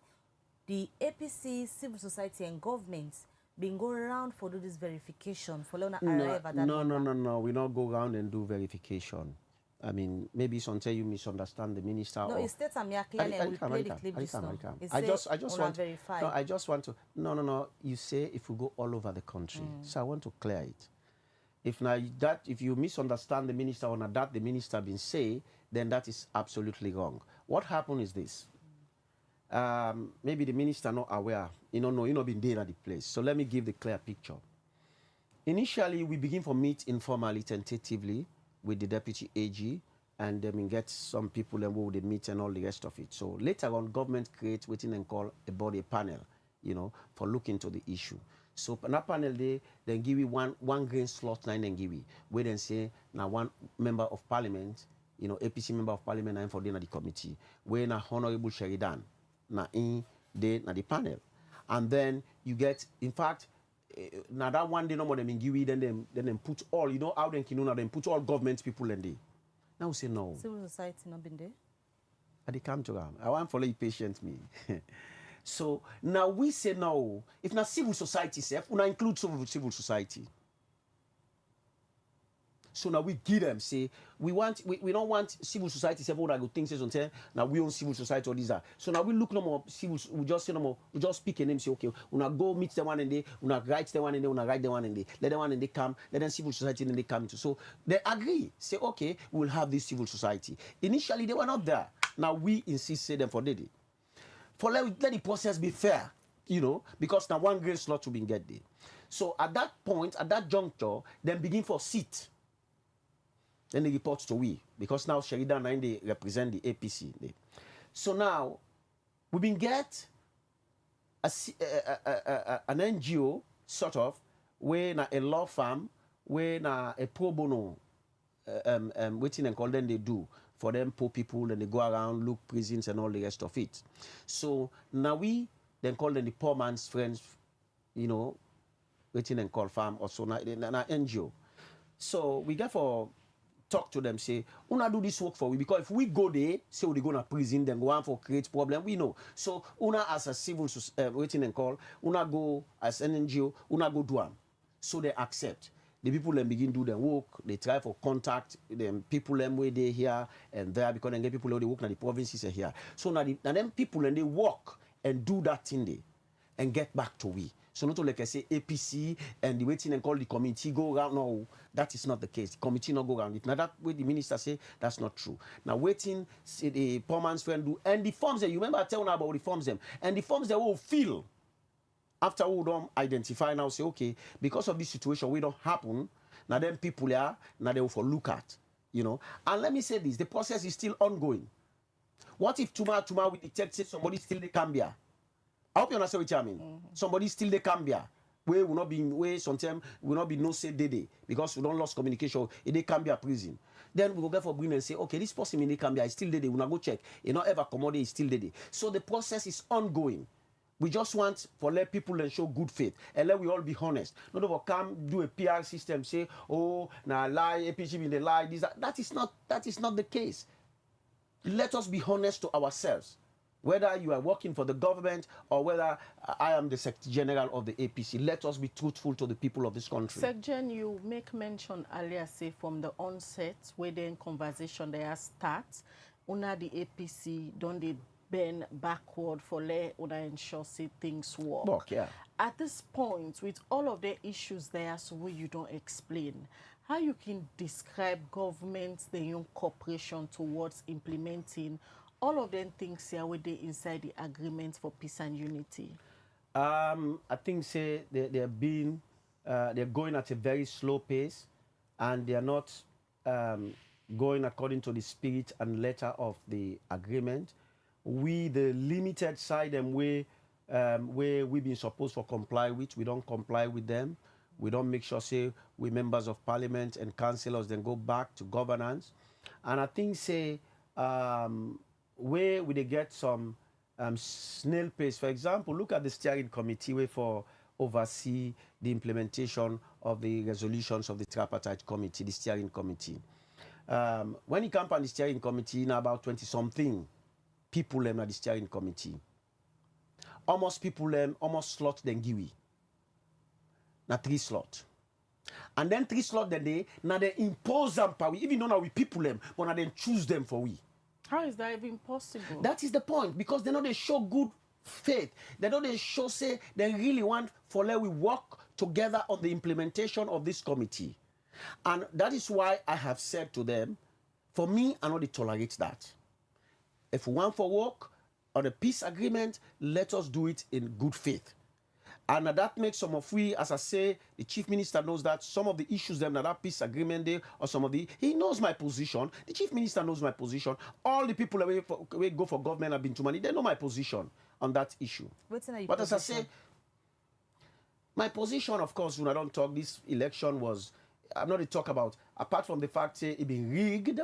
the APC, civil society and government been go around for do this verification for arrive at that number? No. We not go around and do verification. I mean, maybe sometimes you misunderstand the minister. No, it states clearly and we play the clip just now. I just want verify. No, I just want to no. You say if we go all over the country. So I want to clear it. If you misunderstand the minister or not that the minister been say, then that is absolutely wrong. What happened is this. Maybe the minister not aware. You not been there at the place. So let me give the clear picture. Initially, we begin to meet informally, tentatively, with the deputy AG, and then we get some people and we would meet and all the rest of it. So later on, government creates waiting and call a body panel, for looking into the issue. So in that panel, they then give you one green slot line and give you. We then say now one member of parliament, APC member of parliament and for the committee. We na Honorable Sheridan na in the panel, and then you get in fact. Now that one day no more them give it, then them put all how them can now them put all government people in there. Now we say no. Civil society not been there. They come to them. I want to follow you patient me. So now we say no. If not civil society self, we not include civil society. So now we give them say we don't want civil society self all that good things say now we own civil society all these are. So now we look no more civil, we just say no more, we just pick a name, say okay, we not go meet the one and they, we not write the one and they, we not write the one and they, let the one and they come, let them civil society and they come into. So they agree, say okay, we'll have this civil society. Initially they were not there. Now we insist say them for the day. For let the process be fair, because now one grade slot to be get there. So at that point, at that juncture, then begin for seat. Then they report to we, because now Sheridan and they represent the APC. So now, we been get an NGO, sort of, where na a law firm, where na a pro bono, waiting and call them they do, for them poor people, and they go around, look prisons and all the rest of it. So now we then call them the poor man's friends, waiting and call farm, also na NGO. So we get for talk to them, say, una do this work for we, because if we go there, say we go to prison, then go on for create problem, we know. So una as a civil waiting and call, una go as an NGO, una go do them. So they accept. The people then begin do their work, they try for contact them people them where they here and there, because they get people who they work in the provinces are here. So now them people and they work and do that thing there and get back to we. So not like I say APC and the waiting and call the committee go around. No, that is not the case. The committee not go around. If not that way the minister say that's not true. Now waiting, say the poor man's friend do and the forms that you remember I tell now about the forms them and the forms they will fill after we don't identify now say okay because of this situation we don't happen now them people are now they will for look at and let me say this the process is still ongoing. What if tomorrow we detect say somebody still in Cambia? I hope you understand what I mean. Somebody still they Cambia. Where will not be where sometimes will not be no say day because we don't lost communication in the Cambia prison. Then we will go for bring and say, okay, this person in the Cambia is still there. We will not go check. You not ever accommodate is still there. So the process is ongoing. We just want for let people and show good faith and let we all be honest. Not over come do a PR system say, oh, now lie, APG in the lie. That is not the case. Let us be honest to ourselves. Whether you are working for the government or whether I am the Secretary General of the APC, let us be truthful to the people of this country. Secgen, you make mention earlier, say from the onset, where then conversation there starts, una the APC don't they bend backward for let una ensure say things work. Yeah. At this point, with all of the issues there, so where you don't explain, how you can describe government, the young corporation towards implementing all of them things here where they inside the agreement for peace and unity? I think say they're going at a very slow pace and they are not going according to the spirit and letter of the agreement. We, the limited side and where we've been supposed to comply with, we don't comply with them. We don't make sure say we members of parliament and councillors then go back to governance. And I think say where we they get some snail pace. For example, look at the steering committee where for oversee the implementation of the resolutions of the tripartite committee, the steering committee. When you come on the steering committee, now about 20-something people at the steering committee. almost people almost slot then giwi. Now 3 slot. And then 3 slot then now they impose them power, even though now we people them, but now then choose them for we. How is that even possible? That is the point, because they know they show good faith. They know they show say they really want for let we work together on the implementation of this committee. And that is why I have said to them, for me, I know they tolerate that. If we want for work on a peace agreement, let us do it in good faith. And that makes some of we, as I say, the chief minister knows that some of the issues them that peace agreement day or some of the, he knows my position. The chief minister knows my position. All the people that go for government have been too many. They know my position on that issue. But as I say, my position, of course, when I don't talk, this election was, I'm not to talk about, apart from the fact that it been rigged,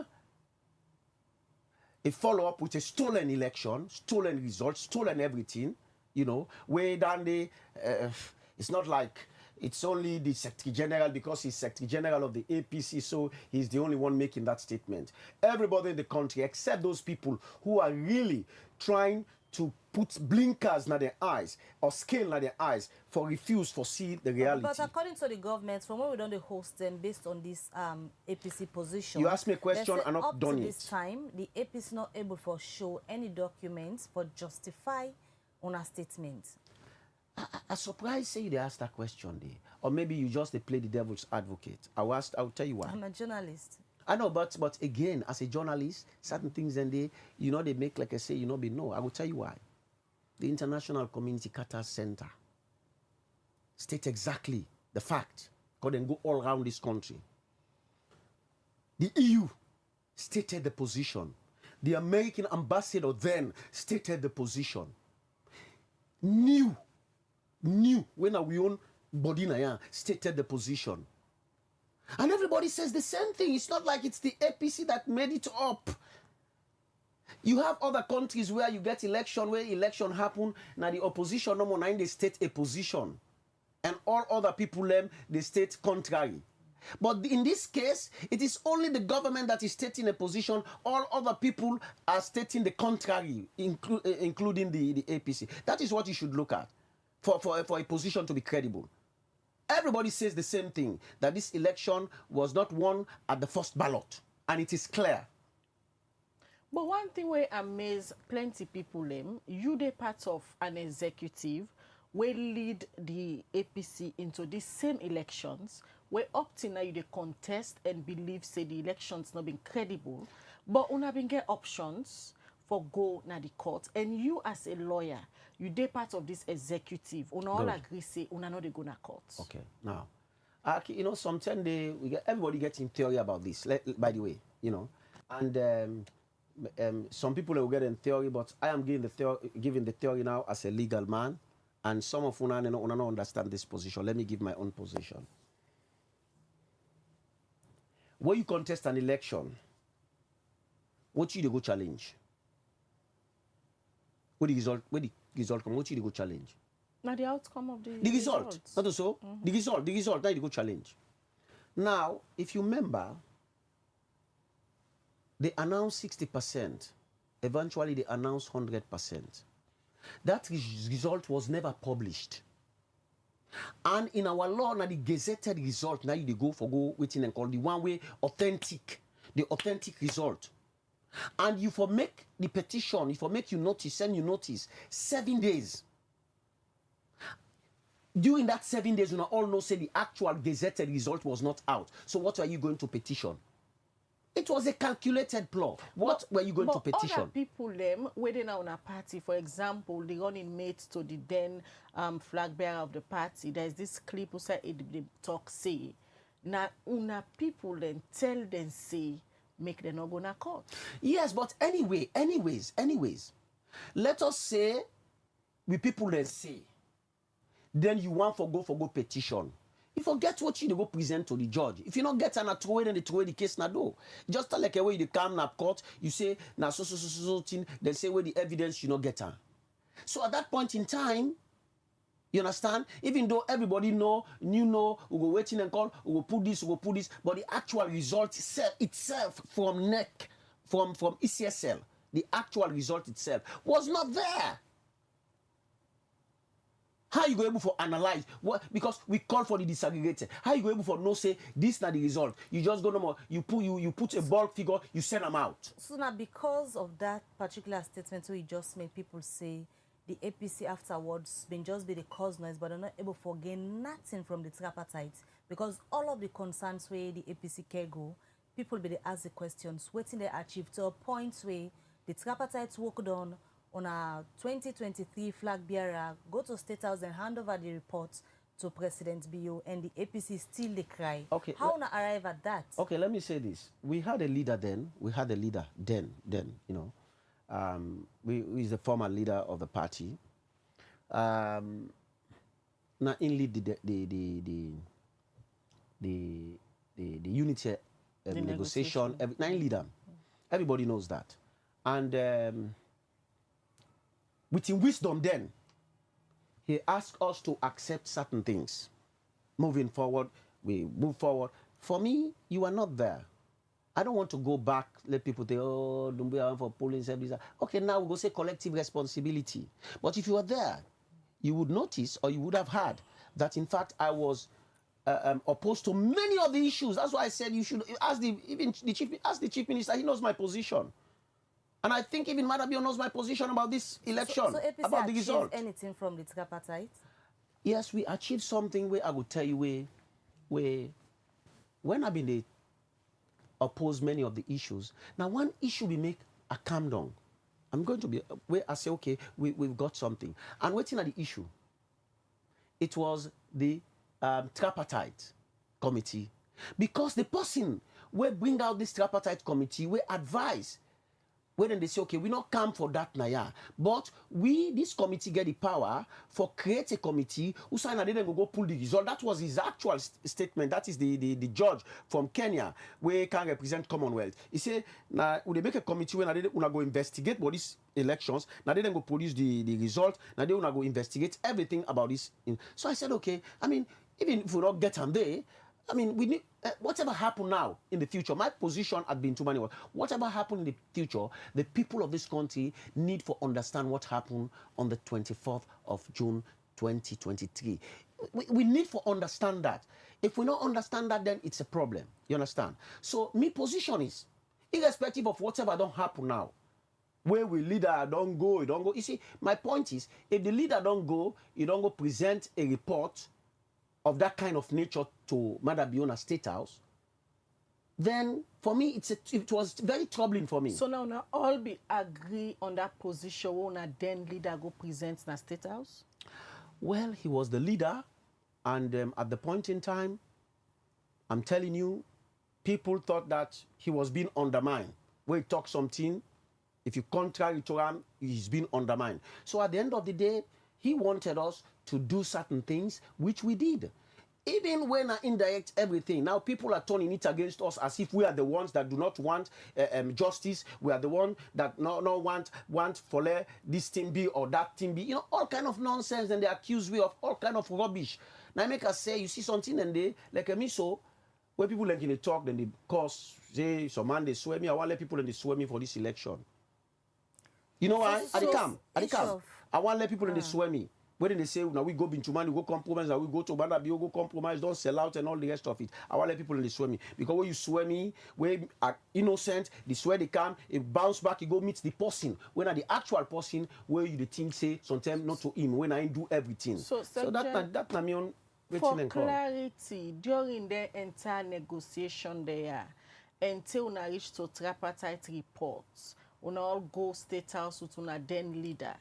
a follow-up with a stolen election, stolen results, stolen everything. You know, way down there, it's not like it's only the Secretary General because he's Secretary General of the APC, so he's the only one making that statement. Everybody in the country, except those people who are really trying to put blinkers in their eyes or scale in their eyes for refuse to see the reality. But according to the government, from when we don't host them based on this APC position, you asked me a question and not done it. Up to this time, the APC not able to show any documents for justify on a statement. I'm surprised say they asked that question there. Or maybe you just they play the devil's advocate. I'll tell you why. I'm a journalist. I know, but again, as a journalist, certain things and they, you know, they make like I say, you know, be no. I will tell you why. The International Community Qatar Center state exactly the fact. Because they go all around this country. The EU stated the position. The American ambassador then stated the position. New when we own body stated the position. And everybody says the same thing. It's not like it's the APC that made it up. You have other countries where you get election, where election happen, now the opposition number 9 they state a position. And all other people they state contrary. But in this case, it is only the government that is stating a position. All other people are stating the contrary, including the APC. That is what you should look at for a position to be credible. Everybody says the same thing, that this election was not won at the first ballot. And it is clear. But one thing where amaze plenty people, you the part of an executive will lead the APC into these same elections where up till now you dey contest and believe say the elections not been credible, but una been get options for go na the court, and you as a lawyer, you dey part of this executive, una all agree say una not dey go na court. Okay, now, you know, sometimes everybody gets in theory about this. By the way, you know, and some people will get in theory, but I am giving the theory now as a legal man, and some of una don't understand this position. Let me give my own position. When you contest an election, what you go challenge? What the result come? What you go challenge? Now the outcome of the result. results. Not so. The result. Now you go challenge. Now, if you remember, they announced 60%. Eventually, they announced 100%. That result was never published. And in our law, now the gazetted result, now you go waiting and call the one way authentic, the authentic result. And you for make the petition, if you make you notice, send you notice, 7 days. During that 7 days, you all know say the actual gazetted result was not out. So what are you going to petition? It was a calculated plot. What were you going to petition? Other people waiting on a party, for example, the running mate to the then flag bearer of the party. There's this clip who said the talk say. Now una people then tell them say make them not go na court. Yes, but anyways, let us say we people then say. Then you want for go petition. You forget what you go present to the judge. If you not get an throw then they throw the case na do. Just like a way you come na court, you say na so thing, then say where the evidence you not get her. So at that point in time, you understand? Even though everybody know, we go waiting and call, we go put this, but the actual result itself from NEC, from ECSL, the actual result itself was not there. How you go able for analyze what, because we call for the disaggregated. How you go able for no say this not the result? You just go no more. You put a bulk figure, you send them out. So now because of that particular statement, we just make people say the APC afterwards been just be the cause noise, but they're not able to gain nothing from the tripartite, because all of the concerns where the APC can go, people be they ask the questions, waiting they achieve to a point where the tripartite worked on a 2023 flag bearer, go to State House and hand over the report to President Bio, and the APC still they cry. Okay. How na arrive at that? Okay, let me say this. We had a leader then. You know. Who is the former leader of the party. Now in lead the unity negotiation. Nine leader. Everybody knows that. And with his wisdom then, he asked us to accept certain things. Moving forward, we move forward. For me, you are not there. I don't want to go back, let people say, oh, Dumbuya for polling service. Okay, now we go say collective responsibility. But if you were there, you would notice, or you would have heard, that in fact I was opposed to many of the issues. That's why I said you should ask the chief minister. He knows my position. And I think even Madabio knows my position about this election, so APC about the result. Anything from the tripartite? Yes, we achieved something where I would tell you where when I've been oppose many of the issues. Now, one issue we make a calm down. I'm going to be where I say, okay, we've got something. And waiting at the issue. It was the tripartite committee. Because the person will bring out this tripartite committee, we advise. When they say, okay, we not come for that naya, but this committee get the power for create a committee who sign and then go pull the result. That was his actual statement. That is the judge from Kenya where can represent Commonwealth. He said, now when they make a committee when they go investigate about these elections, now they then go produce the result, now they go investigate everything about this. So I said, okay, I mean, even if we don't get them there, I mean, we need whatever happen now in the future. My position had been too many. Whatever happened in the future, the people of this country need to understand what happened on the 24th of June 2023. We need to understand that. If we don't understand that, then it's a problem. You understand? So my position is, irrespective of whatever don't happen now, where we leader don't go, you don't go. You see, my point is, if the leader don't go, you don't go present a report of that kind of nature to Madabiona State House, then for me it was very troubling for me. So now all be agree on that position when then leader go present na State House? Well, he was the leader, and at the point in time, I'm telling you, people thought that he was being undermined. When he talk something, if you contrary to him, he's being undermined. So at the end of the day, he wanted us to do certain things, which we did. Even when I indirect everything, now people are turning it against us as if we are the ones that do not want justice. We are the ones that no want for this thing be or that thing be. You know, all kind of nonsense, and they accuse me of all kind of rubbish. Now I make us say, you see something and they, like a miso, where people like in the talk, then they cause, say, some man they swear me, I want to let people and they swear me for this election. You know why? I want to let people and they swear me. When they say, now we go Binchumani, we go compromise, now we go to Bandabio, go compromise, don't sell out and all the rest of it. I want to let people in the swear me. Because when you swear me, when are innocent, they swear they come, it bounce back, you go meet the person. When are the actual person, where you the thing say, sometimes not to him, when I do everything. So that na me on for clarity, during the entire negotiation there, until una reach to tripartite reports, una all go State House with una then leader.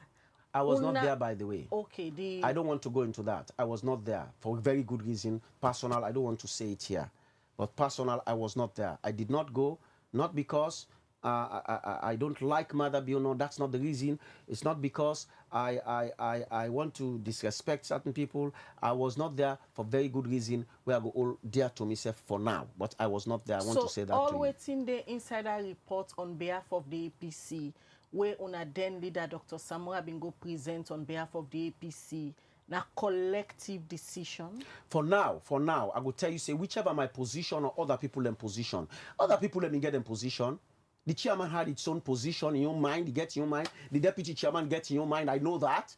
I was not there, by the way. Okay. I don't want to go into that. I was not there for a very good reason. Personal, I don't want to say it here. But personal, I was not there. I did not go, not because I don't like Mother Bio. No, that's not the reason. It's not because I want to disrespect certain people. I was not there for very good reason where I go all dear to myself for now. But I was not there. I want to say that to you. So all waiting the insider report on behalf of the APC, where una then leader Dr. Samora Bingo present on behalf of the APC, na collective decision? For now, I will tell you, say, whichever my position or other people in position. Other people let me get in position. The chairman had its own position in your mind, he gets in your mind. The deputy chairman gets in your mind, I know that.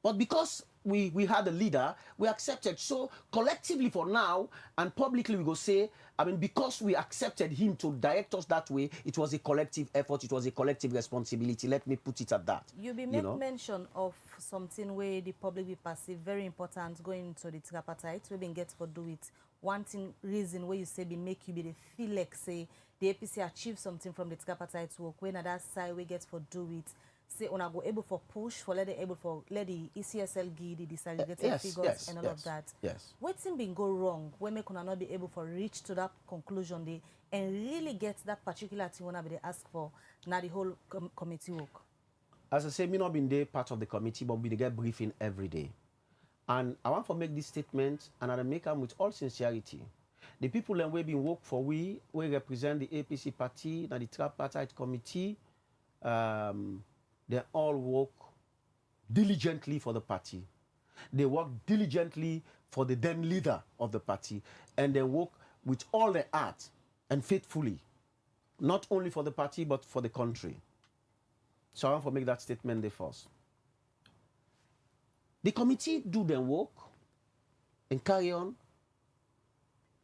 But because we had a leader, we accepted. So collectively for now, and publicly we go say, I mean, because we accepted him to direct us that way, it was a collective effort, it was a collective responsibility. Let me put it at that. You be make mention of something where the public will perceive very important going into the tripartite. We been get for do it. One thing reason where you say be make you be the feel like say the APC achieve something from the tripartite work when at that side we get for do it. Say una go able for push for let the able for let the ECSL give the disaggregated figures and all of that. Yes. What's been go wrong when we could not be able for reach to that conclusion day and really get that particular thing when I be ask for now the whole committee work? As I say, me not been there part of the committee, but we get briefing every day. And I want to make this statement, and I make them with all sincerity. The people that we been work for, we represent the APC party, now the tripartite committee. They all work diligently for the party. They work diligently for the then leader of the party. And they work with all their heart and faithfully, not only for the party, but for the country. So I want to make that statement there first. The committee do their work and carry on.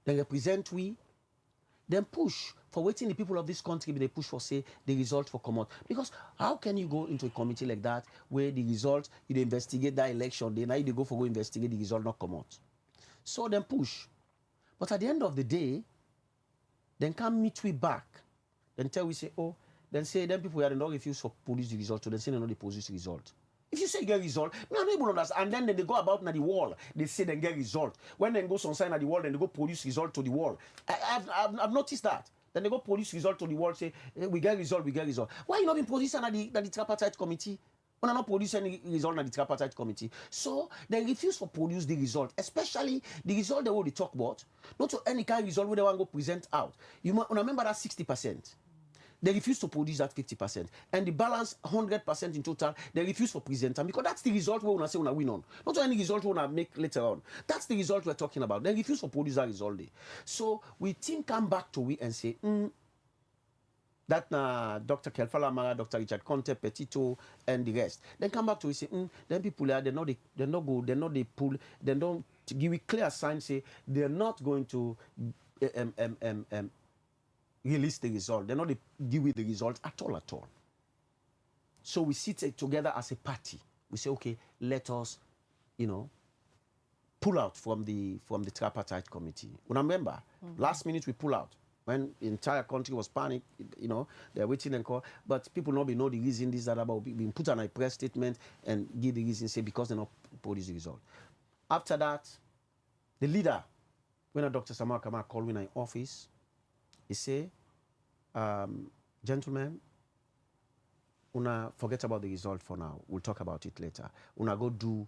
They represent we. Then push for waiting the people of this country, they push for say the result for come out. Because how can you go into a committee like that where the result, you investigate that election, then now you go for go investigate the result not come out. So then push. But at the end of the day, then come meet we back. Then tell we say, oh, then people are not refuse to produce the result, so then say they not produce the result. If you say you get result, me I'm able to understand. And then they go about na the wall. They say they get result. When they go sign at the wall, then they go produce result to the wall. I've noticed that. Then they go produce result to the wall. Say hey, we get result, we get result. Why you not been producing at the tripartite committee? When I not produce any result at the tripartite committee, so they refuse to produce the result, especially the result they will talk about. Not to any kind of result where they want to go present out. You remember that 60%. They refuse to produce that 50%. And the balance, 100% in total, they refuse to present them because that's the result we want to say we win on. Not any result we want to make later on. That's the result we're talking about. They refuse to produce that result. So we think come back to we and say, that Dr. Kelfala Mara, Dr. Richard Conte, Petito, and the rest. Then come back to we say, then people are, they're not good, they're not they pull, they don't give a clear sign, say they're not going to release the result. They're not deal with the result at all. So we sit together as a party. We say, okay, let us, pull out from the tripartite committee. Remember, last minute we pull out when the entire country was panicked. They're waiting and call, but people not know the reason this that about being put on a press statement and give the reason, say because they not produce the result. After that, the leader, when Dr. Samuel Kamara called in office, he say, gentlemen, una forget about the result for now. We'll talk about it later. Una go do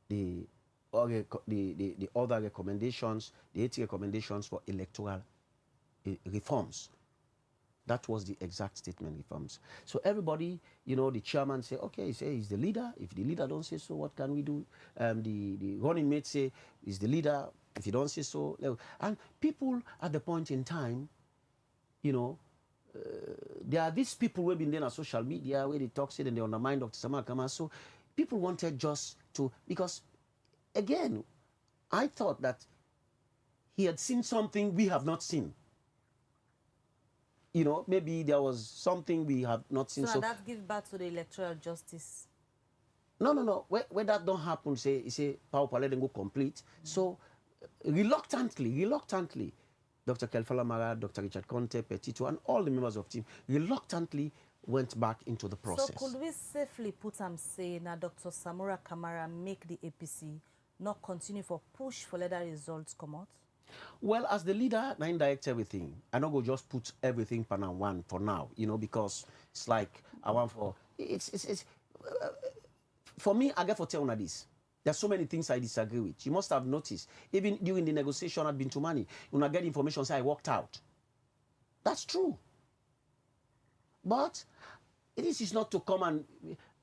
the other recommendations, the 80 recommendations for electoral reforms. That was the exact statement, reforms. So everybody, the chairman say, okay, he's the leader. If the leader don't say so, what can we do? The running mate say, he's the leader. If he don't say so, and people at the point in time, there are these people who have been there on social media where they talk, say, and they undermine Dr. Samuel Kamara. So people wanted just to, because again, I thought that he had seen something we have not seen. Maybe there was something we have not seen. So that gives back to the electoral justice. No. Where that don't happen, say, power let them go complete. So reluctantly, Dr. Kelfala Mara, Dr. Richard Conte, Petito, and all the members of the team reluctantly went back into the process. So could we safely put say now Dr. Samuel Kamara make the APC not continue for push for let the results come out? Well, as the leader, I indirect everything. I don't go just put everything for now, because it's like I want for for me, I get for tell you this. There's so many things I disagree with. You must have noticed. Even during the negotiation at Bintumani, when I get information, say I walked out. That's true. But this is not to come and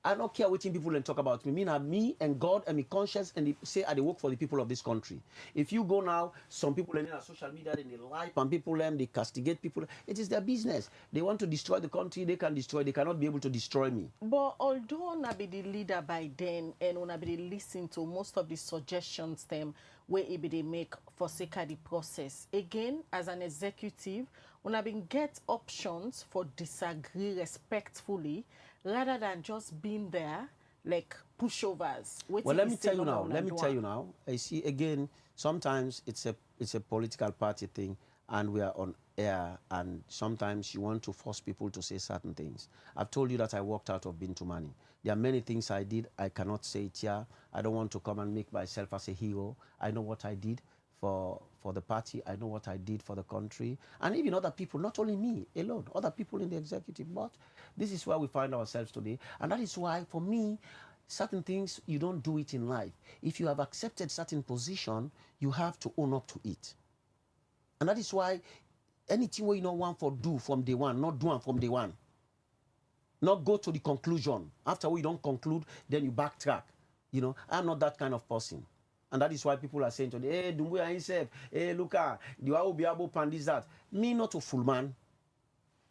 I don't care what people and talk about me. Me and God and my conscience and they say I they work for the people of this country. If you go now, some people in social media they lie and people they castigate people. It is their business. They want to destroy the country, they can destroy. They cannot be able to destroy me. But although una be the leader by then and una be listen to most of the suggestions them where it be they make for sake of the process. Again, as an executive, una been get options for disagree respectfully rather than just being there like pushovers. Well, let me tell you now. Let me tell you now. I see again. Sometimes it's a political party thing, and we are on air, and sometimes you want to force people to say certain things. I've told you that I walked out of Bintumani. There are many things I did. I cannot say it here. I don't want to come and make myself as a hero. I know what I did for the party. I know what I did for the country. And even other people, not only me alone, other people in the executive. But this is where we find ourselves today. And that is why, for me, certain things, you don't do it in life. If you have accepted certain position, you have to own up to it. And that is why anything where you don't want for do from day one, not do from day one. Not go to the conclusion. After we don't conclude, then you backtrack. You know, I'm not that kind of person. And that is why people are saying today, hey, Dumbuya himself, hey, look, do I will be able to pan this, that? Me, not a full man.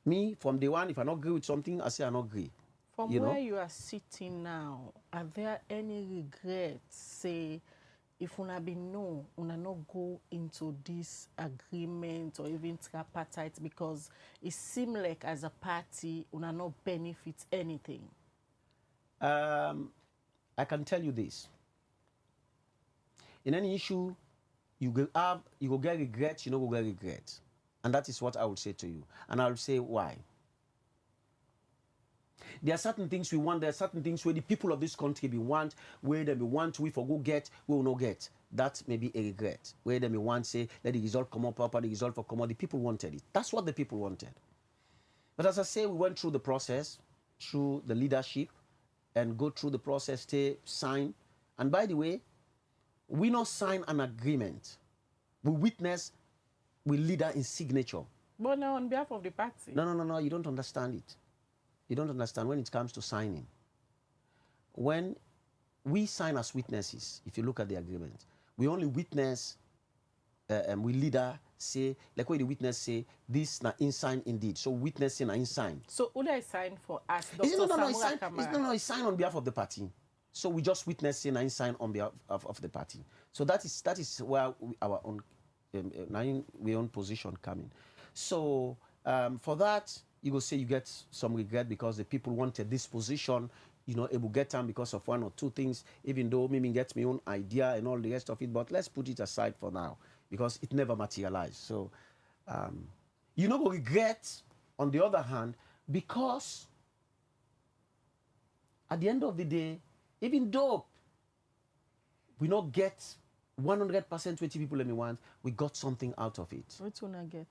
Me, from day one, if I not agree with something, I say I not agree. From where you are sitting now, are there any regrets, say, if una be no, una not go into this agreement or even tripartite because it seems like as a party, una not benefit anything? I can tell you this. In any issue, you go get regrets, you know, go get regrets. And that is what I would say to you. And I will say why. There are certain things we want, there are certain things where the people of this country we want, where they want we for go get, we will not get. That may be a regret. Where they may want say, let the result come up proper, the result for come out. The people wanted it. That's what the people wanted. But as I say, we went through the process, through the leadership, and go through the process, stay, sign. And by the way, we not sign an agreement. We witness, we leader in signature. But now on behalf of the party. No, you don't understand it. You don't understand when it comes to signing. When we sign as witnesses, if you look at the agreement, we only witness, we leader say, like when the witness say, this na insign indeed. So witnessing na insign. So who do I sign for us? It's signed on behalf of the party. So we just witnessing and sign on behalf of the party. So that is where our own position coming. So for that, you will say you get some regret because the people wanted this position, you know, able get them because of one or two things, even though Mimi gets my own idea and all the rest of it, but let's put it aside for now because it never materialized. So, you know, regret, on the other hand, because at the end of the day, even though we not get 100% 20 people let me want, we got something out of it. What do I get?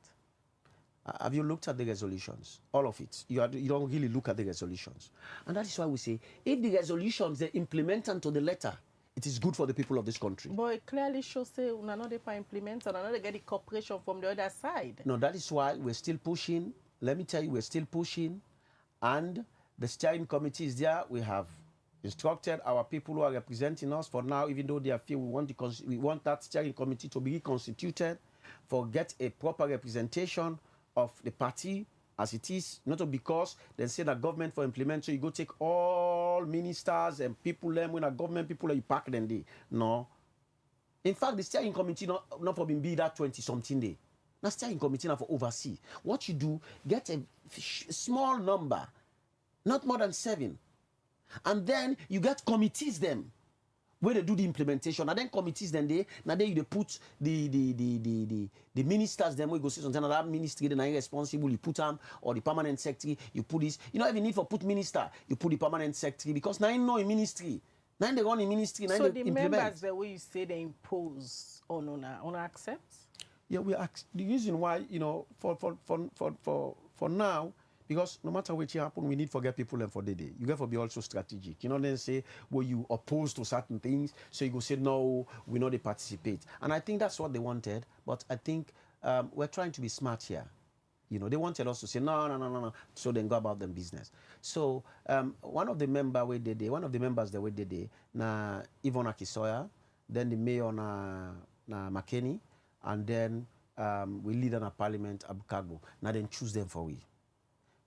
Have you looked at the resolutions? All of it. You don't really look at the resolutions. And that is why we say, if the resolutions, they implement them to the letter, it is good for the people of this country. But it clearly shows say, we are not implement and not get the cooperation from the other side. No, that is why we're still pushing. Let me tell you, we're still pushing. And the steering committee is there. We have instructed our people who are representing us for now, even though they are few, we want that steering committee to be reconstituted for get a proper representation of the party as it is, not because they say that government for implement, so you go take all ministers and people them when a government people you pack them day. No. In fact, the steering committee not for being be that 20-something day. Now steering committee now for oversee. What you do, get a small number, not more than 7. And then you get committees them where they do the implementation. And then committees then they you put the ministers them where you go see something that ministry then are responsible, you put them, or the permanent secretary, you put this. You don't even need for put minister, you put the permanent secretary because now you know in ministry. Now they run in ministry, now so they the implement. members the way you say they impose on accept? Yeah, the reason why, you know, for now, because no matter what happen, we need to get people and for the day. You got to be also strategic. You know, then say, well, you oppose to certain things, so you go say, no, we know they participate. And I think that's what they wanted, but I think we're trying to be smart here. You know, they wanted us to say, no. So then go about them business. So one of the members that we did na Yvonne Akisoya, then the mayor na McKinney, and then we lead on a parliament Abukagbo. Now then choose them for we.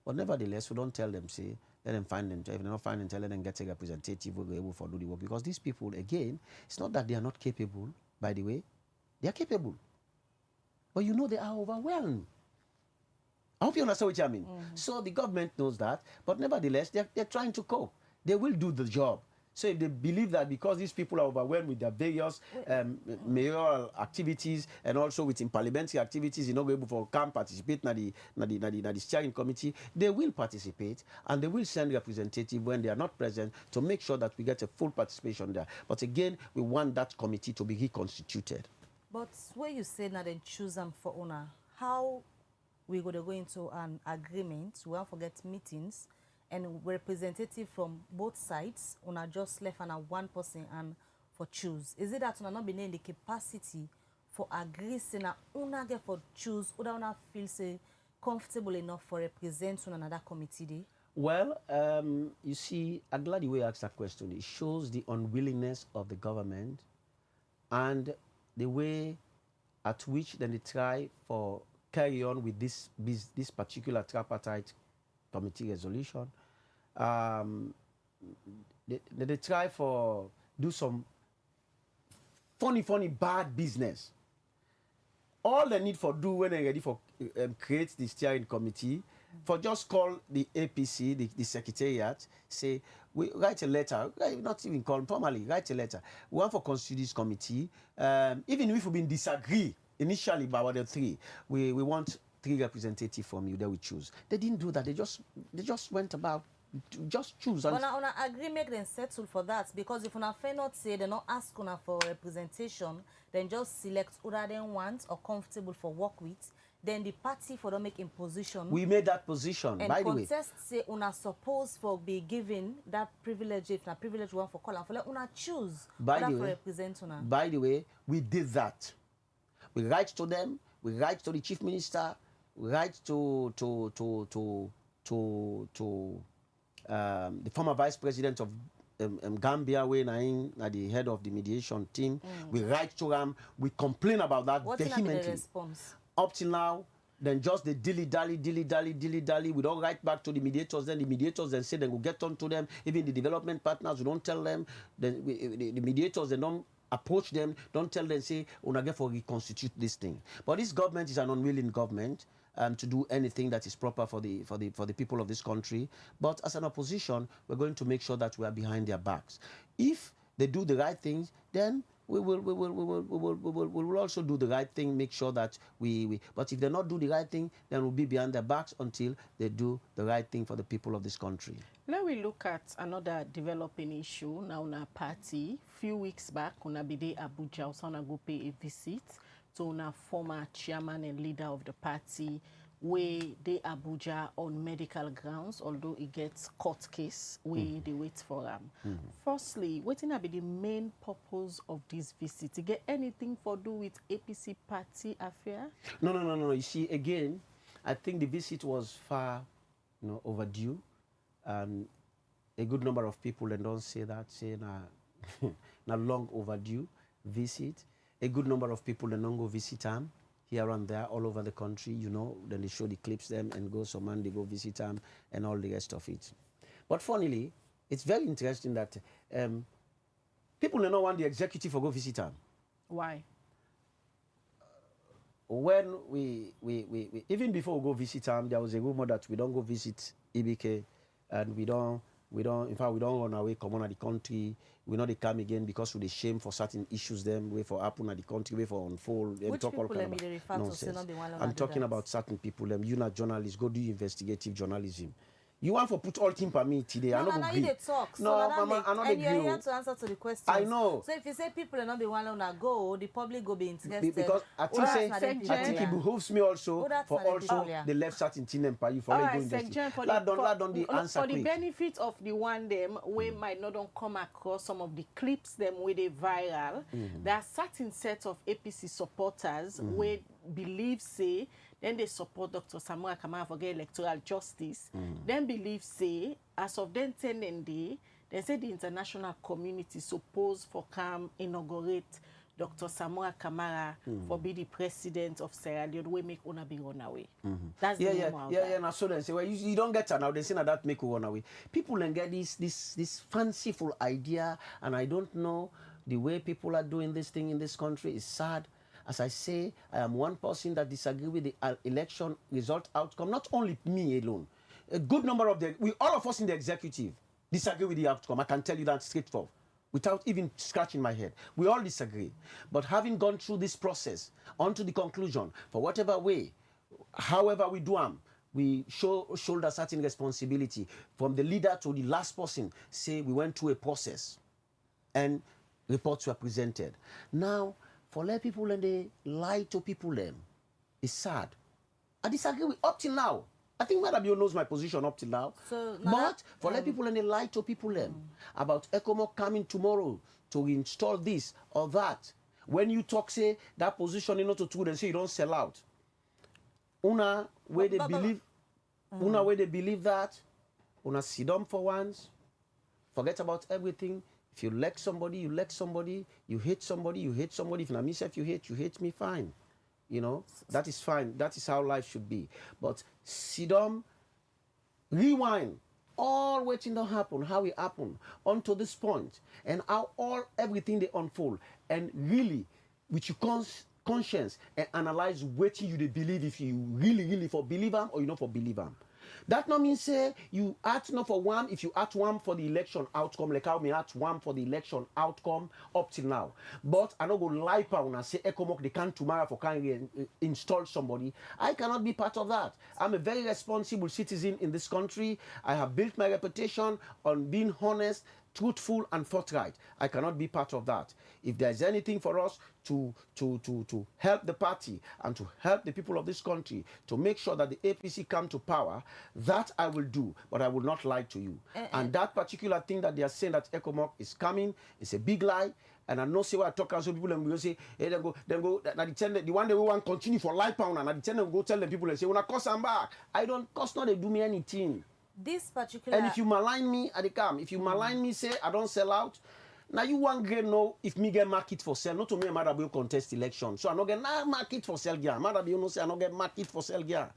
But nevertheless, we don't tell them, say, let them find them. If they don't find them, let them get a representative who will be able to do the work. Because these people, again, it's not that they are not capable, by the way. They are capable. But you know they are overwhelmed. I hope you understand what I mean. So the government knows that, but nevertheless, they're trying to cope. They will do the job. So if they believe that because these people are overwhelmed with their various mayoral activities and also within parliamentary activities, you're not able to come participate in the steering committee, they will participate and they will send representatives when they are not present to make sure that we get a full participation there. But again, we want that committee to be reconstituted. But when you say that they choose them for owner, how we going to go into an agreement? We won't forget meetings. And representative from both sides, una just left and a one person and for choose. Is it that una not been in the capacity for agree na una get for choose, or una feel say comfortable enough for represent on another committee day? Well, you see, I'm glad the way you asked that question. It shows the unwillingness of the government and the way at which then they try for carry on with this particular tripartite committee resolution. They try for do some funny bad business. All they need for do when they're ready for create the steering committee, for just call the APC, the secretariat, say, we write a letter, not even call formally, write a letter. We want for constitute this committee, even if we been disagree initially about the three, we want 3 representatives from you that we choose. They didn't do that. They just went about just choose. And una agree make them settle for that, because if una fair not say they not ask una for representation, then just select who they want or comfortable for work with. Then the party for don't make imposition. We made that position, and by the way. contest say una supposed for be given that privilege, if na privilege one for call and for let una choose by the for way, represent una. By the way, we did that. We write to them, we write to the chief minister, we write to the former vice president of Gambia, when at the head of the mediation team. We write to them, we complain about that vehemently. The response? Up till now, then just the dilly-dally. We don't write back to the mediators. Then the mediators then say they will get on to them. Even the development partners, we don't tell them. Then the mediators, they don't approach them, don't tell them, say, we're going to reconstitute this thing. But this government is an unwilling government to do anything that is proper for the people of this country. But as an opposition, we're going to make sure that we are behind their backs. If they do the right things, then we will also do the right thing, make sure that but if they not do the right thing, then we'll be behind their backs until they do the right thing for the people of this country. Let we look at another developing issue now in our party. Few weeks back, on Abide Abuja, we go pay a visit to our former chairman and leader of the party, where they Abuja on medical grounds, although it gets court case, where they wait for them. Firstly, what will be the main purpose of this visit? To get anything for do with APC party affair? No. You see, again, I think the visit was far, overdue. A good number of people, and don't say that, say na long overdue visit. A good number of people, and don't go visit them. Here and there, all over the country, then they show the clips them and go some man, they go visit them and all the rest of it. But funnily, it's very interesting that people don't want the executive to go visit them. Why? When we even before we go visit them, there was a rumor that we don't go visit EBK and we don't, in fact, we don't run away, come on at the country. We know they come again because we the shame for certain issues them, way for happen at the country, way for unfold. Which talk people all kind of nonsense. I'm talking about certain people, you not journalists, go do investigative journalism. You want to put all team for me today. No, I know you talk. No, Mama, I'm not and you're here to answer to the questions. I know. So if you say people are not the one to go, the public go be interested. Because I think it behoves me also for also the left certain team empire you follow go investigate. For the benefit of the one them we might not come across some of the clips them where they viral. There are certain sets of APC supporters where believe say then they support Dr. Samuel Kamara for get electoral justice, then believe say, as of then 10 and day, they say the international community supposed for come inaugurate Dr. Samuel Kamara for be the president of Sierra Leone, we make una be run away. That's the name of that. Now so then say, well, you don't get her now. They say that make you run away. People then get this fanciful idea, and I don't know the way people are doing this thing in this country is sad. As I say, I am one person that disagree with the election result outcome. Not only me alone, a good number of all of us in the executive disagree with the outcome. I can tell you that straightforward, without even scratching my head. We all disagree. But having gone through this process, onto the conclusion, for whatever way, however we do them, we shoulder certain responsibility. From the leader to the last person, say we went through a process and reports were presented. Now, for let people and they lie to people them, it's sad. I disagree with up till now. I think Madam knows my position up till now. So, but for let people and they lie to people them about ECOMOG coming tomorrow to install this or that. When you talk, say that position you know to true, then say you don't sell out. Una where they believe that, una sit down for once, forget about everything. If you like somebody, you like somebody. You hate somebody, you hate somebody. If not myself, you hate me, fine. You know, that is fine. That is how life should be. But sit down, rewind, all waiting to happen, how it happened, onto this point, and how everything they unfold, and really, with your conscience, and analyze what you they believe, if you really for believe them or you not for believe them. That not mean say you act not for one if you act one for the election outcome, like how me act one for the election outcome up till now. But I not go lie pound and say ECOMOG they can't tomorrow for can install somebody. I cannot be part of that. I'm a very responsible citizen in this country. I have built my reputation on being honest, truthful and forthright. I cannot be part of that. If there's anything for us to help the party and to help the people of this country to make sure that the APC come to power, that I will do, but I will not lie to you. And that particular thing that they are saying that ECOMOG is coming is a big lie. And I know say what I talk to people and we say, hey, then go, the one that we want continue for life pound and at the go tell the people and say, when I cost them back, I don't cost not they do me anything. This particular... And if you malign me, I come. If you malign me, say I don't sell out. Now you want to know if me get market for sale. Not to me, Mother will contest election. So I not get market for sale gear. Mother will say I not get market for sale gear.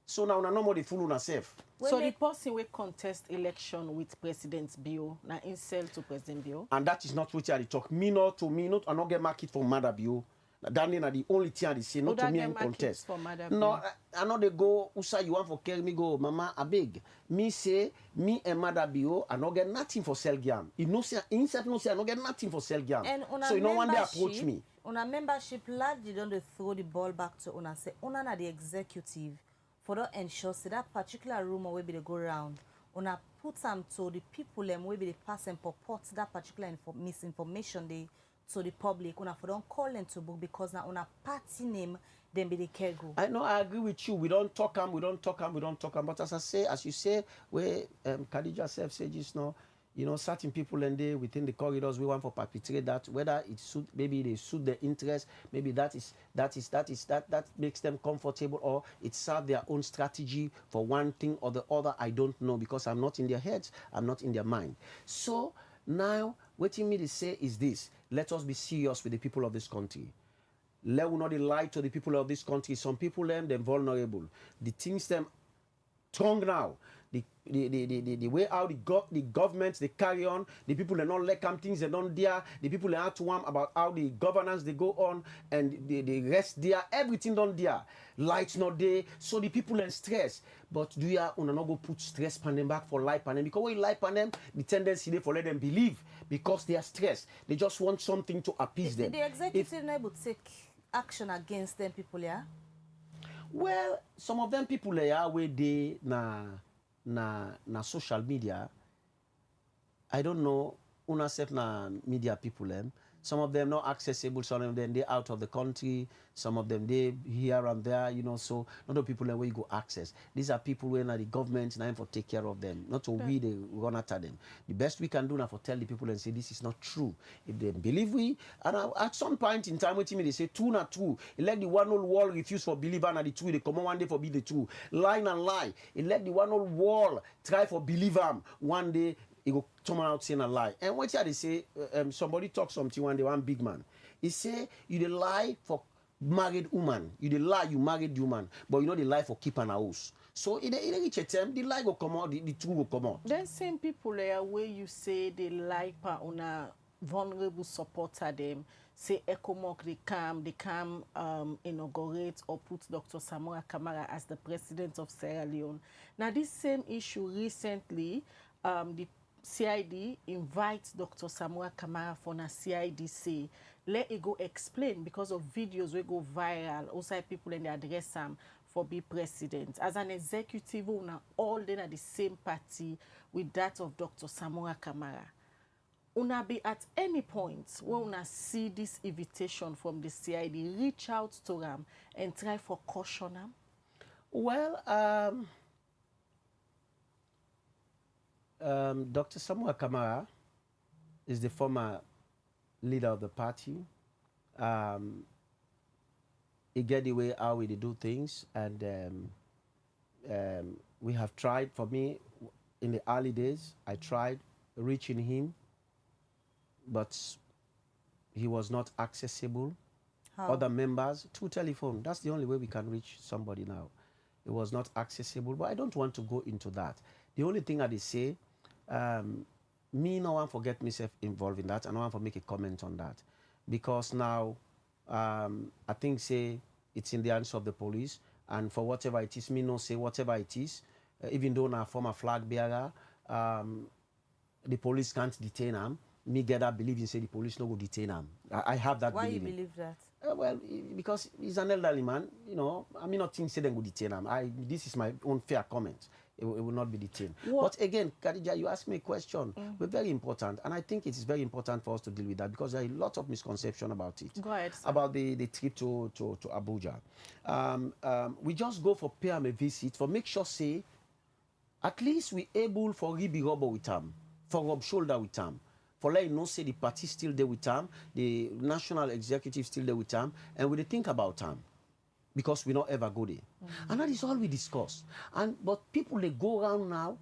So now no more the fool on herself. So the person will contest election with President Bio, now in sell to President Bio. And that is not what I talk. Me not, I not get market for Mother Bio. That is the only thing they say, not to me in contest. No, I know they go, Usa, you want for carry me go, Mama, I beg. Me say, me and Mother Bio, I not get nothing for sell gam. You know, say, inside no say, I not get nothing for sell gam. So you know when they approach me. On a membership, lad, you don't throw the ball back to Una, say, Una na the executive, for to ensure, say, that particular rumor will be the go round. Una put them to the people, and will be the pass and purport that particular misinformation they to the public. Una for don't call them to book because now una party name then be the cargo. I know, I agree with you. We don't talk them. But as you say, where Khadija self said just now, you know, certain people and they within the corridors we want for perpetrate that, whether it suit, maybe they suit their interest, maybe that makes them comfortable, or it serves their own strategy for one thing or the other. I don't know, because I'm not in their heads, I'm not in their mind. So now what you mean to say is this: let us be serious with the people of this country. Let us not lie to the people of this country. Some people they're vulnerable. The things them strong now. The way how the government they carry on, the people they not like things they don't dare, the people they have to warn about how the governance they go on, and the rest there, everything don't dare. Lights not there, so the people in stress. But do you not go put stress on them back for life on them? Because when you life on them, the tendency they for let them believe because they are stressed. They just want something to appease them. The executive not able to take action against them people, yeah? Well, some of them people there where they na social media. I don't know, una self na media people Some of them not accessible, some of them they out of the country, some of them they here and there, you know, so not the people where you go access. These are people where the government now for take care of them, not to we they run after them. The best we can do now for tell the people and say this is not true. If they believe we, and at some point in time with me they say two not true. It let the one whole wall refuse for believer and the two, they come on one day for be the two. Lie and lie. It let the one whole wall try for believer one day. He go come out saying a lie. And what they say, somebody talk something one day, one big man. He say, you the lie for married woman. You the lie, you married woman. But you know the lie for keeping a house. So in a reach a time, the lie will come out, the truth will come out. Then same people there where you say they lie on a vulnerable supporter them. Say ECOMOG, they come inaugurate or put Dr. Samora Kamara as the president of Sierra Leone. Now this same issue recently, the CID invites Dr. Samora Kamara for a CID say, let it go explain because of videos will go viral, outside people and they address him for be president. As an executive, una all then at the same party with that of Dr. Samora Kamara. Una be at any point where una see this invitation from the CID, reach out to them and try for caution them? Well, Dr. Samora Kamara is the former leader of the party. He get the way how we do things, and we have tried. For me, in the early days, I tried reaching him, but he was not accessible. How? Other members, through telephone. That's the only way we can reach somebody now. It was not accessible, but I don't want to go into that. The only thing I say, me no one forget myself involved in that, and no one for make a comment on that, because now I think say it's in the hands of the police, and for whatever it is, me no say whatever it is, even though now former flag bearer, the police can't detain him. Me get that believe in say the police no go detain him. I have that. Why belief. you believe that? Well, because he's an elderly man, you know. I mean, not think say they go detain him. This is my own fair comment. It will not be detained. What? But again, Khadija, you asked me a question. But very important, and I think it is very important for us to deal with that because there are a lot of misconception about it. Go ahead, sir. About the trip to Abuja. We just go for pay him a visit for make sure say at least we able for Ribi rubber with him, for rub shoulder with him, for let you know say the party still there with him, the national executive still there with him, and we think about him. Because we not ever go there. And that is all we discuss. But people, they go around now,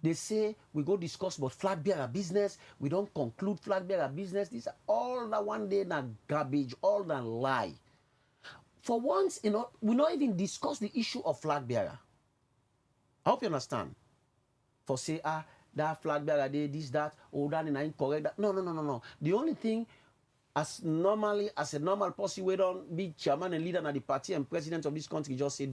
they say, we go discuss about flag bearer business, we don't conclude flag bearer business. These are all that one day na garbage, all that lie. For once, you know, we not even discuss the issue of flag bearer. I hope you understand. For say, that flag bearer, this, that, that, and incorrect. That. No. The only thing, as a normal person, we don't be chairman and leader of the party and president of this country, just say,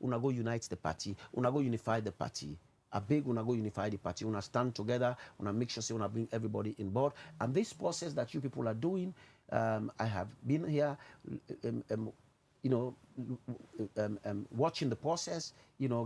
una go unite the party, una go unify the party. I beg una go unify the party, una stand together, una make sure say una bring everybody in board. And this process that you people are doing, I have been here, watching the process,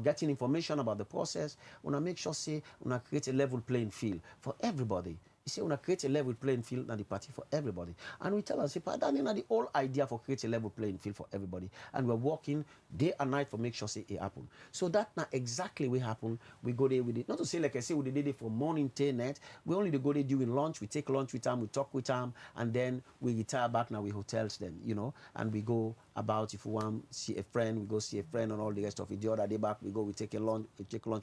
getting information about the process. Una make sure say una create a level playing field for everybody. You say, we create a level playing field in the party for everybody. And we tell us, that's the whole idea for create a level playing field for everybody. And we're working day and night for make sure say it happen. So that now exactly what happen. We go there with it. Not to say, like I say, we did it for morning till night. We only go there during lunch. We take lunch with them, we talk with them, and then we retire back now we hotels them, and we go about if we want to see a friend, we go see a friend and all the rest of it. The other day back, we take lunch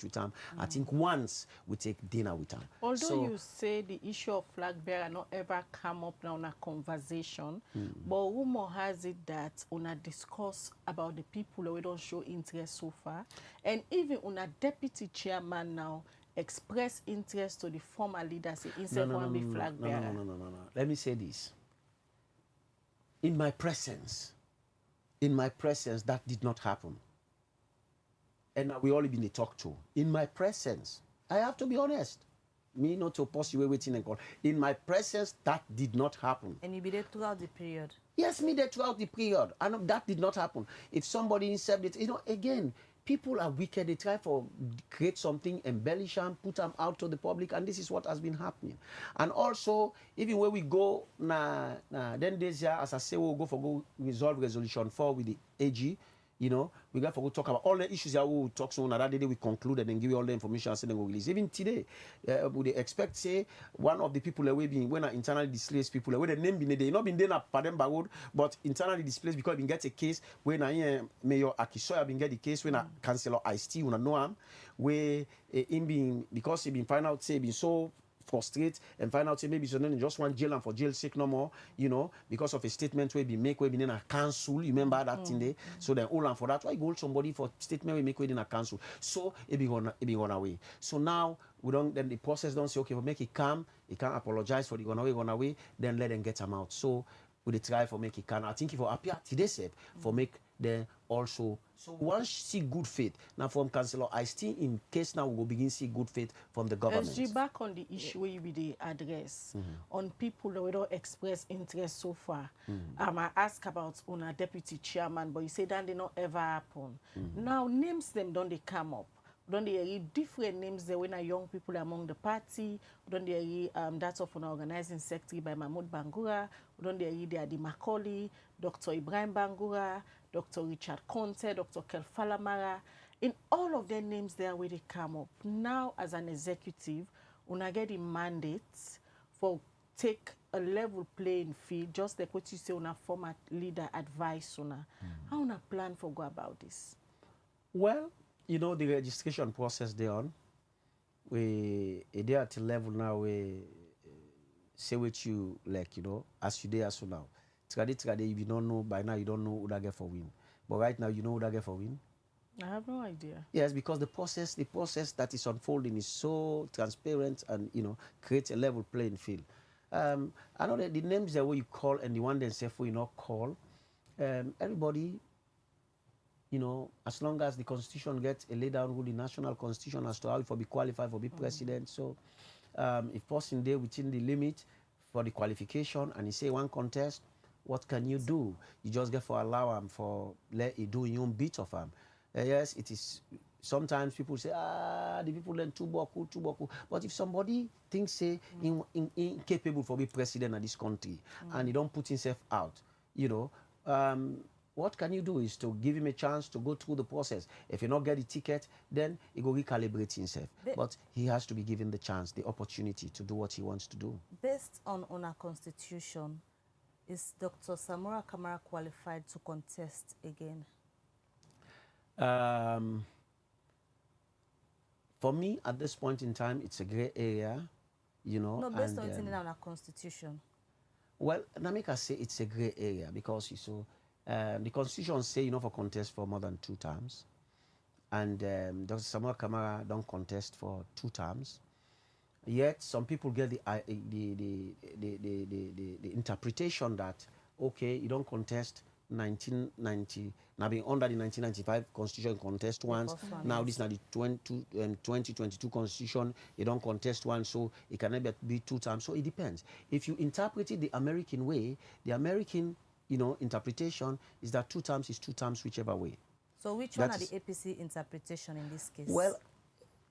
with them. I think once we take dinner with them. Although you say the issue of flag bearer not ever come up now in a conversation, but rumor has it that una discuss about the people that we don't show interest so far, and even una deputy chairman now express interest to the former leaders instead of be flag bearer. No. Let me say this. In my presence, that did not happen. And we all been talked to. In my presence, I have to be honest. Me not to pursue waiting and call. In my presence, that did not happen. And you be there throughout the period? Yes, me there throughout the period. And that did not happen. If somebody said it, again, people are wicked. They try for create something, embellish them, put them out to the public, and this is what has been happening. And also, even when we go, then this year, as I say, we'll go resolve resolution 4 with the AG. You know, we got to go talk about all the issues that we will talk so that day we conclude and then give you all the information and then we release. Even today, would they expect, say, one of the people that we been when are internally displaced people, where the name been they not been there at Pademba Road, but internally displaced because we get a case when I Mayor Akisoya been get the case when a Councillor Ice-T when I know him, where him being because he been find out say been so frustrate and find out say maybe so then just want jail and for jail's sake no more, you know, because of a statement where be make where be in a council. You remember that thing there? So then all and for that, why go hold somebody for statement we make within a council? So it be gone away. So now we don't then the process don't say okay, we make it calm, he can't apologize for the gone away, then let them get him out. So we try for make it can. I think if we appear today safe for make them also. So once see good faith now from Councillor Ice-T in case now we will begin see good faith from the government. SG, back on the issue where you be the address on people that we don't express interest so far. I ask about on a deputy chairman, but you say that they not ever happen. Now names them don't they come up? Don't they read different names there when are young people among the party? Don't they read that's of an organizing secretary by Mahmoud Bangura? Don't they read the Macaulay, Dr. Ibrahim Bangura, Dr. Richard Conte, Dr. Kelfalamara? In all of their names there where they come up. Now as an executive, una get the mandate for take a level playing field, just like what you say una former leader advice una. How una plan for go about this? Well, you know, the registration process they on, we they at a level now we say what you like, you know, as you there as now. Trade, if you don't know by now, you don't know who that get for win. But right now, you know who that get for win. I have no idea. Yes, because the process that is unfolding is so transparent and you know creates a level playing field. I know that the names that way you call and the one themselves you not call, everybody. You know, as long as the constitution gets a lay down rule, the national constitution as to how it will be qualified for be president. So, if person there within the limit for the qualification and he say one contest, what can you do? You just get for allow him for let you do your own bit of him. Yes, it is. Sometimes people say, the people learn too boku. But if somebody thinks say incapable for be president of this country and he don't put himself out, you know. What can you do is to give him a chance to go through the process. If he not get the ticket, then he go recalibrate himself. But he has to be given the chance, the opportunity to do what he wants to do. Based on our constitution, is Dr. Samura Kamara qualified to contest again? For me, at this point in time, it's a gray area, you know. No, based on in our constitution. Well, Namika say it's a gray area because you saw. The constitution say you know for contest for more than 2 terms, and Dr. Samuel Kamara don't contest for 2 terms. Yet some people get the interpretation that okay, you don't contest 1990 now being under the 1995 constitution contest once. Now this is now the 2022 constitution, you don't contest one, so it can never be 2 terms. So it depends. If you interpret it the American way, the American interpretation is that 2 terms is 2 terms whichever way. So which one are the APC interpretation in this case? Well,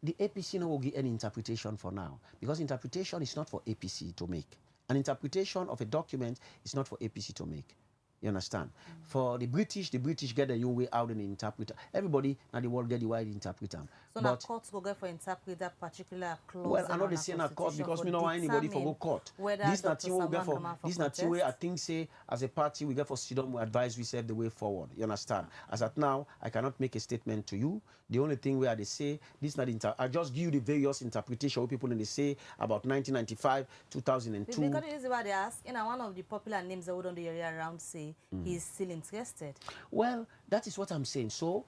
the APC no will give any interpretation for now because interpretation is not for APC to make. An interpretation of a document is not for APC to make. You understand? For the British get their own way out and interpret. Everybody now the world get the way to interpret them. So now courts will go for interpret that particular clause. Well, I know they say in a court because we don't want anybody for go court. This not the way I think say as a party we get for sit down, we advise we serve the way forward. You understand? As at now, I cannot make a statement to you. The only thing where they say this not I just give you the various interpretation what people in they say about 1995, 2002. Because the reason why they ask, one of the popular names that would on the area around say he's still interested. Well, that is what I'm saying. So,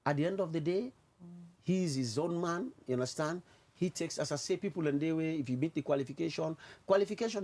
at the end of the day, he's his own man, you understand? He takes, as I say, people in their way, if you meet the qualification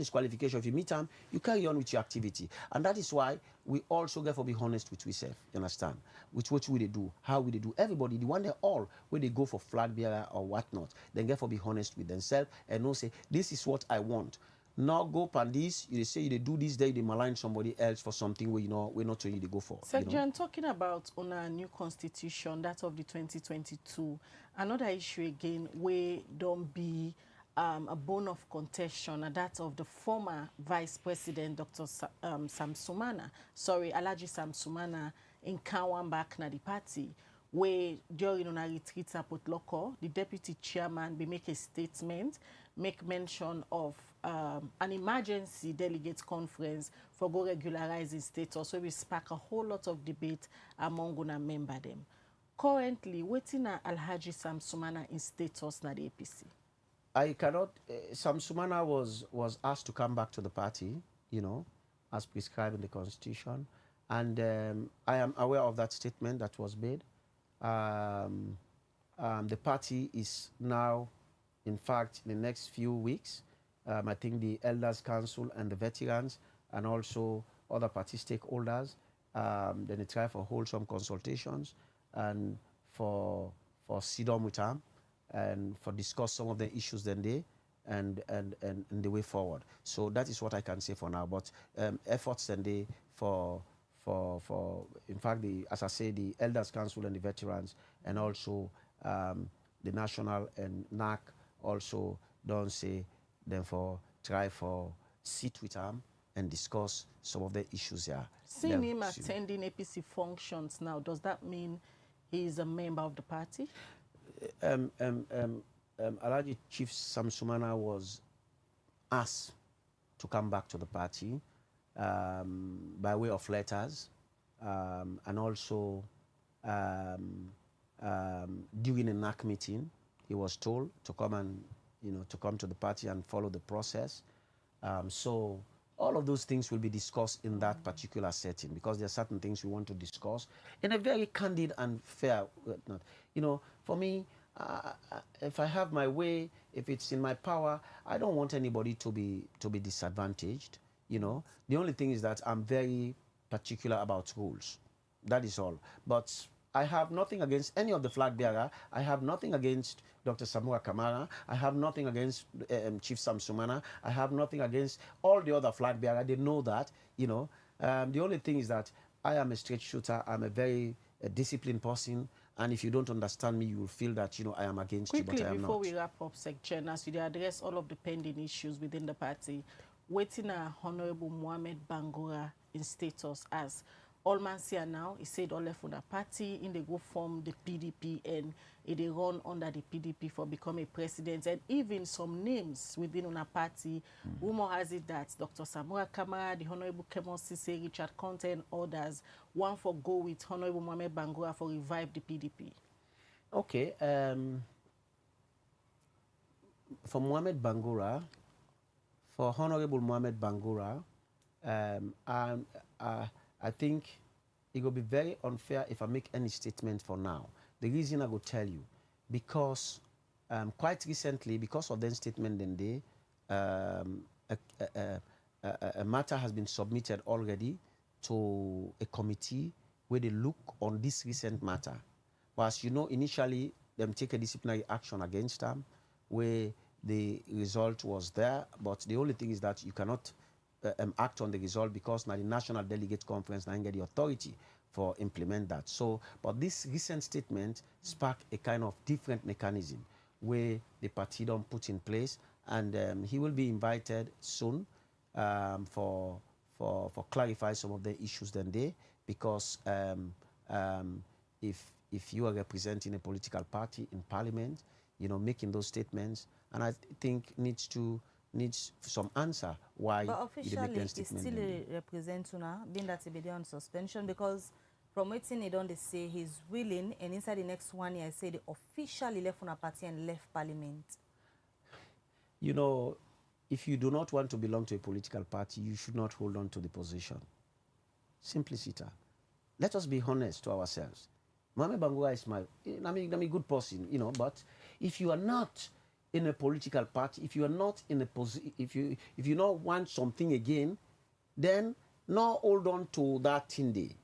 is qualification. If you meet them, you carry on with your activity. And that is why we also get to be honest with ourselves, you understand? With what we do, how we do. Everybody, the one they all, when they go for flag bearer or whatnot, then get to be honest with themselves and know, say, this is what I want. Now go pan this, you say they do this, they malign somebody else for something where we're not telling you to go for. Secretary, talking about on a new constitution, that of the 2022, another issue again where don't be a bone of contention, and that of the former Vice President Dr. Sam Sumana, Alhaji Sam Sumana, in Kawan back na the party, where during a retreat at Port Loko, the deputy chairman be make a statement, make mention of an emergency delegate conference for go regularizing status, so we spark a whole lot of debate among una member them. Currently, waiting at Alhaji Sam Sumana in status na the APC. I cannot. Sam Sumana was asked to come back to the party, as prescribed in the constitution, and I am aware of that statement that was made. The party is now, in fact, in the next few weeks, I think the Elders Council and the veterans and also other party stakeholders, then they try for wholesome consultations and for sit-down with them and for discuss some of the issues then they and the way forward. So that is what I can say for now. But efforts then they for in fact, as I say, the Elders Council and the veterans and also the National and NAC also don't say then for try for sit with them and discuss some of the issues here. Seeing him attending APC functions now, does that mean he is a member of the party? Alhaji Chief Sam Sumana was asked to come back to the party by way of letters and also during a NAC meeting, he was told to come and to come to the party and follow the process. So all of those things will be discussed in that particular setting because there are certain things we want to discuss in a very candid and fair. For me, if I have my way, if it's in my power, I don't want anybody to be disadvantaged. The only thing is that I'm very particular about rules. That is all. But I have nothing against any of the flag bearer. I have nothing against Dr. Samura Kamara. I have nothing against Chief Sam Sumana. I have nothing against all the other flag bearers. They know that, The only thing is that I am a straight shooter. I'm a very disciplined person. And if you don't understand me, you will feel that, I am against you, but I am not. Quickly, before we wrap up, Secretary, as we address all of the pending issues within the party, waiting a Honorable Mohamed Bangura in status as Allmansia now, he said all left from the party in the go form the PDP and they run under the PDP for becoming president, and even some names within our party. Rumor has it that Dr. Samura Kamara, the Honorable Kemon Sise, Richard Conte and others want for go with Honorable Mohamed Bangura for revive the PDP. Okay. For Mohamed Bangura, for Honorable Mohamed Bangura, I think it will be very unfair if I make any statement for now. The reason I will tell you, because quite recently, because of that statement then day, a matter has been submitted already to a committee where they look on this recent matter. But as you know, initially, them take a disciplinary action against them, where the result was there, but the only thing is that you cannot act on the result because now the National Delegate Conference now get the authority for implement that. So, but this recent statement sparked a kind of different mechanism where the party don't put in place, and he will be invited soon for clarify some of the issues then there, because if you are representing a political party in Parliament, making those statements, and I think needs some answer why but officially he still represents now, being that he be on suspension, because from waiting he don't say he's willing, and inside the next 1 year I say they officially left from a party and left Parliament. If you do not want to belong to a political party, you should not hold on to the position. Simplicity. Let us be honest to ourselves. Mohamed Bangura is a good person, but if you are not in a political party, if you are not in a position, if you not want something again, then not hold on to that thing day,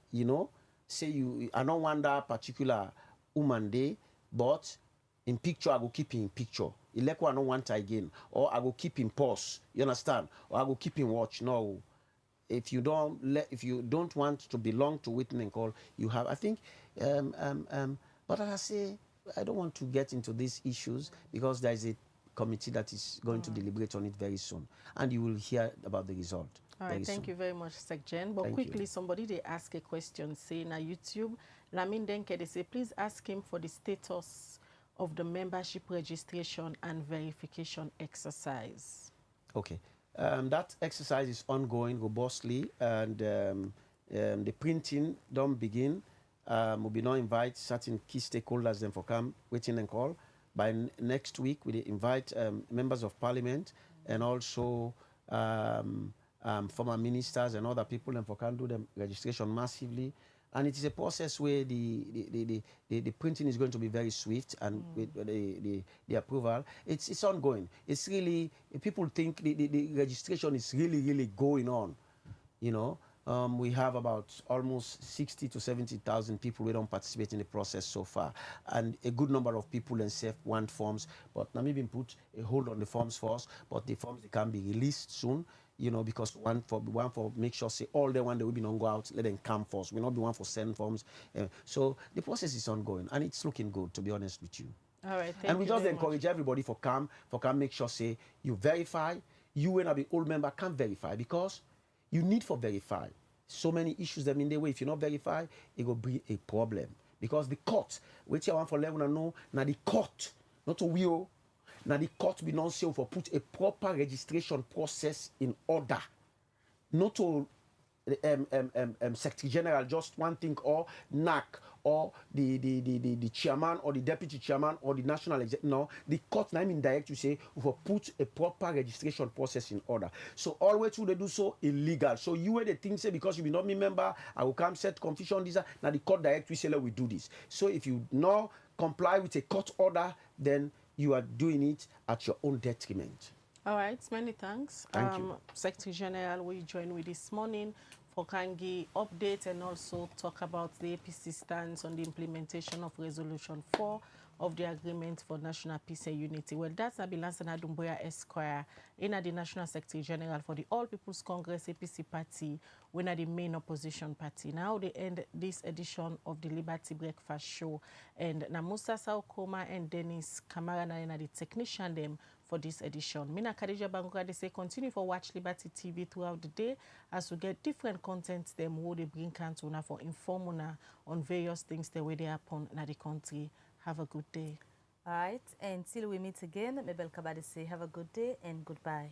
say I don't want that particular woman day, but in picture, I go keep in picture. Ileko I don't want again. Or I go keep in pause. You understand? Or I go keep in watch. No. If you don't want to belong to witness and call, you have. I think, but as I say, I don't want to get into these issues because there is a committee that is going to deliberate on it very soon, and you will hear about the result. All right, thank you very much, Secjen. But quickly, somebody they ask a question, saying on YouTube, Lamin Denke, they say, please ask him for the status of the membership registration and verification exercise. Okay. That exercise is ongoing robustly, and the printing don't begin. We will now invite certain key stakeholders then for come waiting and call. By next week, we invite members of parliament and also former ministers and other people and for can do the registration massively. And it is a process where the printing is going to be very swift, and with the approval, it's ongoing. It's really, people think the registration is really going on. You know, we have about almost 60 to 70,000 people who don't participate in the process so far, and a good number of people and self want forms. But Namibia put a hold on the forms first, but the forms they can be released soon. You know, because one for make sure say all the one that will be not go out, let them come first. We not be one for send forms. So the process is ongoing and it's looking good, to be honest with you. All right, and we just encourage everybody for come make sure say you verify. You and the old member can verify because you need for verify. So many issues that in the way if you not verify, it will be a problem because the court, which you want for level and know now the court, not a will. Now the court be not say for put a proper registration process in order. Not to Secretary General just one thing or NAC or the chairman or the deputy chairman or the national executive. No, the court now indirect you say for put a proper registration process in order. So always they do so illegal. So you were the thing say because you be not me member, I will come set confusion this. Now the court direct we say let we do this. So if you now comply with a court order, then you are doing it at your own detriment. All right, many thanks. Thank you. Secretary General, we join with this morning for Kangi update and also talk about the APC stance on the implementation of Resolution 4 of the Agreement for National Peace and Unity. Well, that's Lansana Dumbuya Esquire, in the National Secretary General for the All People's Congress APC party, when the main opposition party. Now they end this edition of the Liberty Breakfast Show. And Namusa Saukoma and Dennis Kamara na the technician them for this edition. Mina Khadija Bangoka, they say continue for watch Liberty TV throughout the day as we get different content them who they bring Cantona for inform on various things the way they happen in the country. Have a good day. All right, until we meet again, Mabel Kabadi say have a good day and goodbye.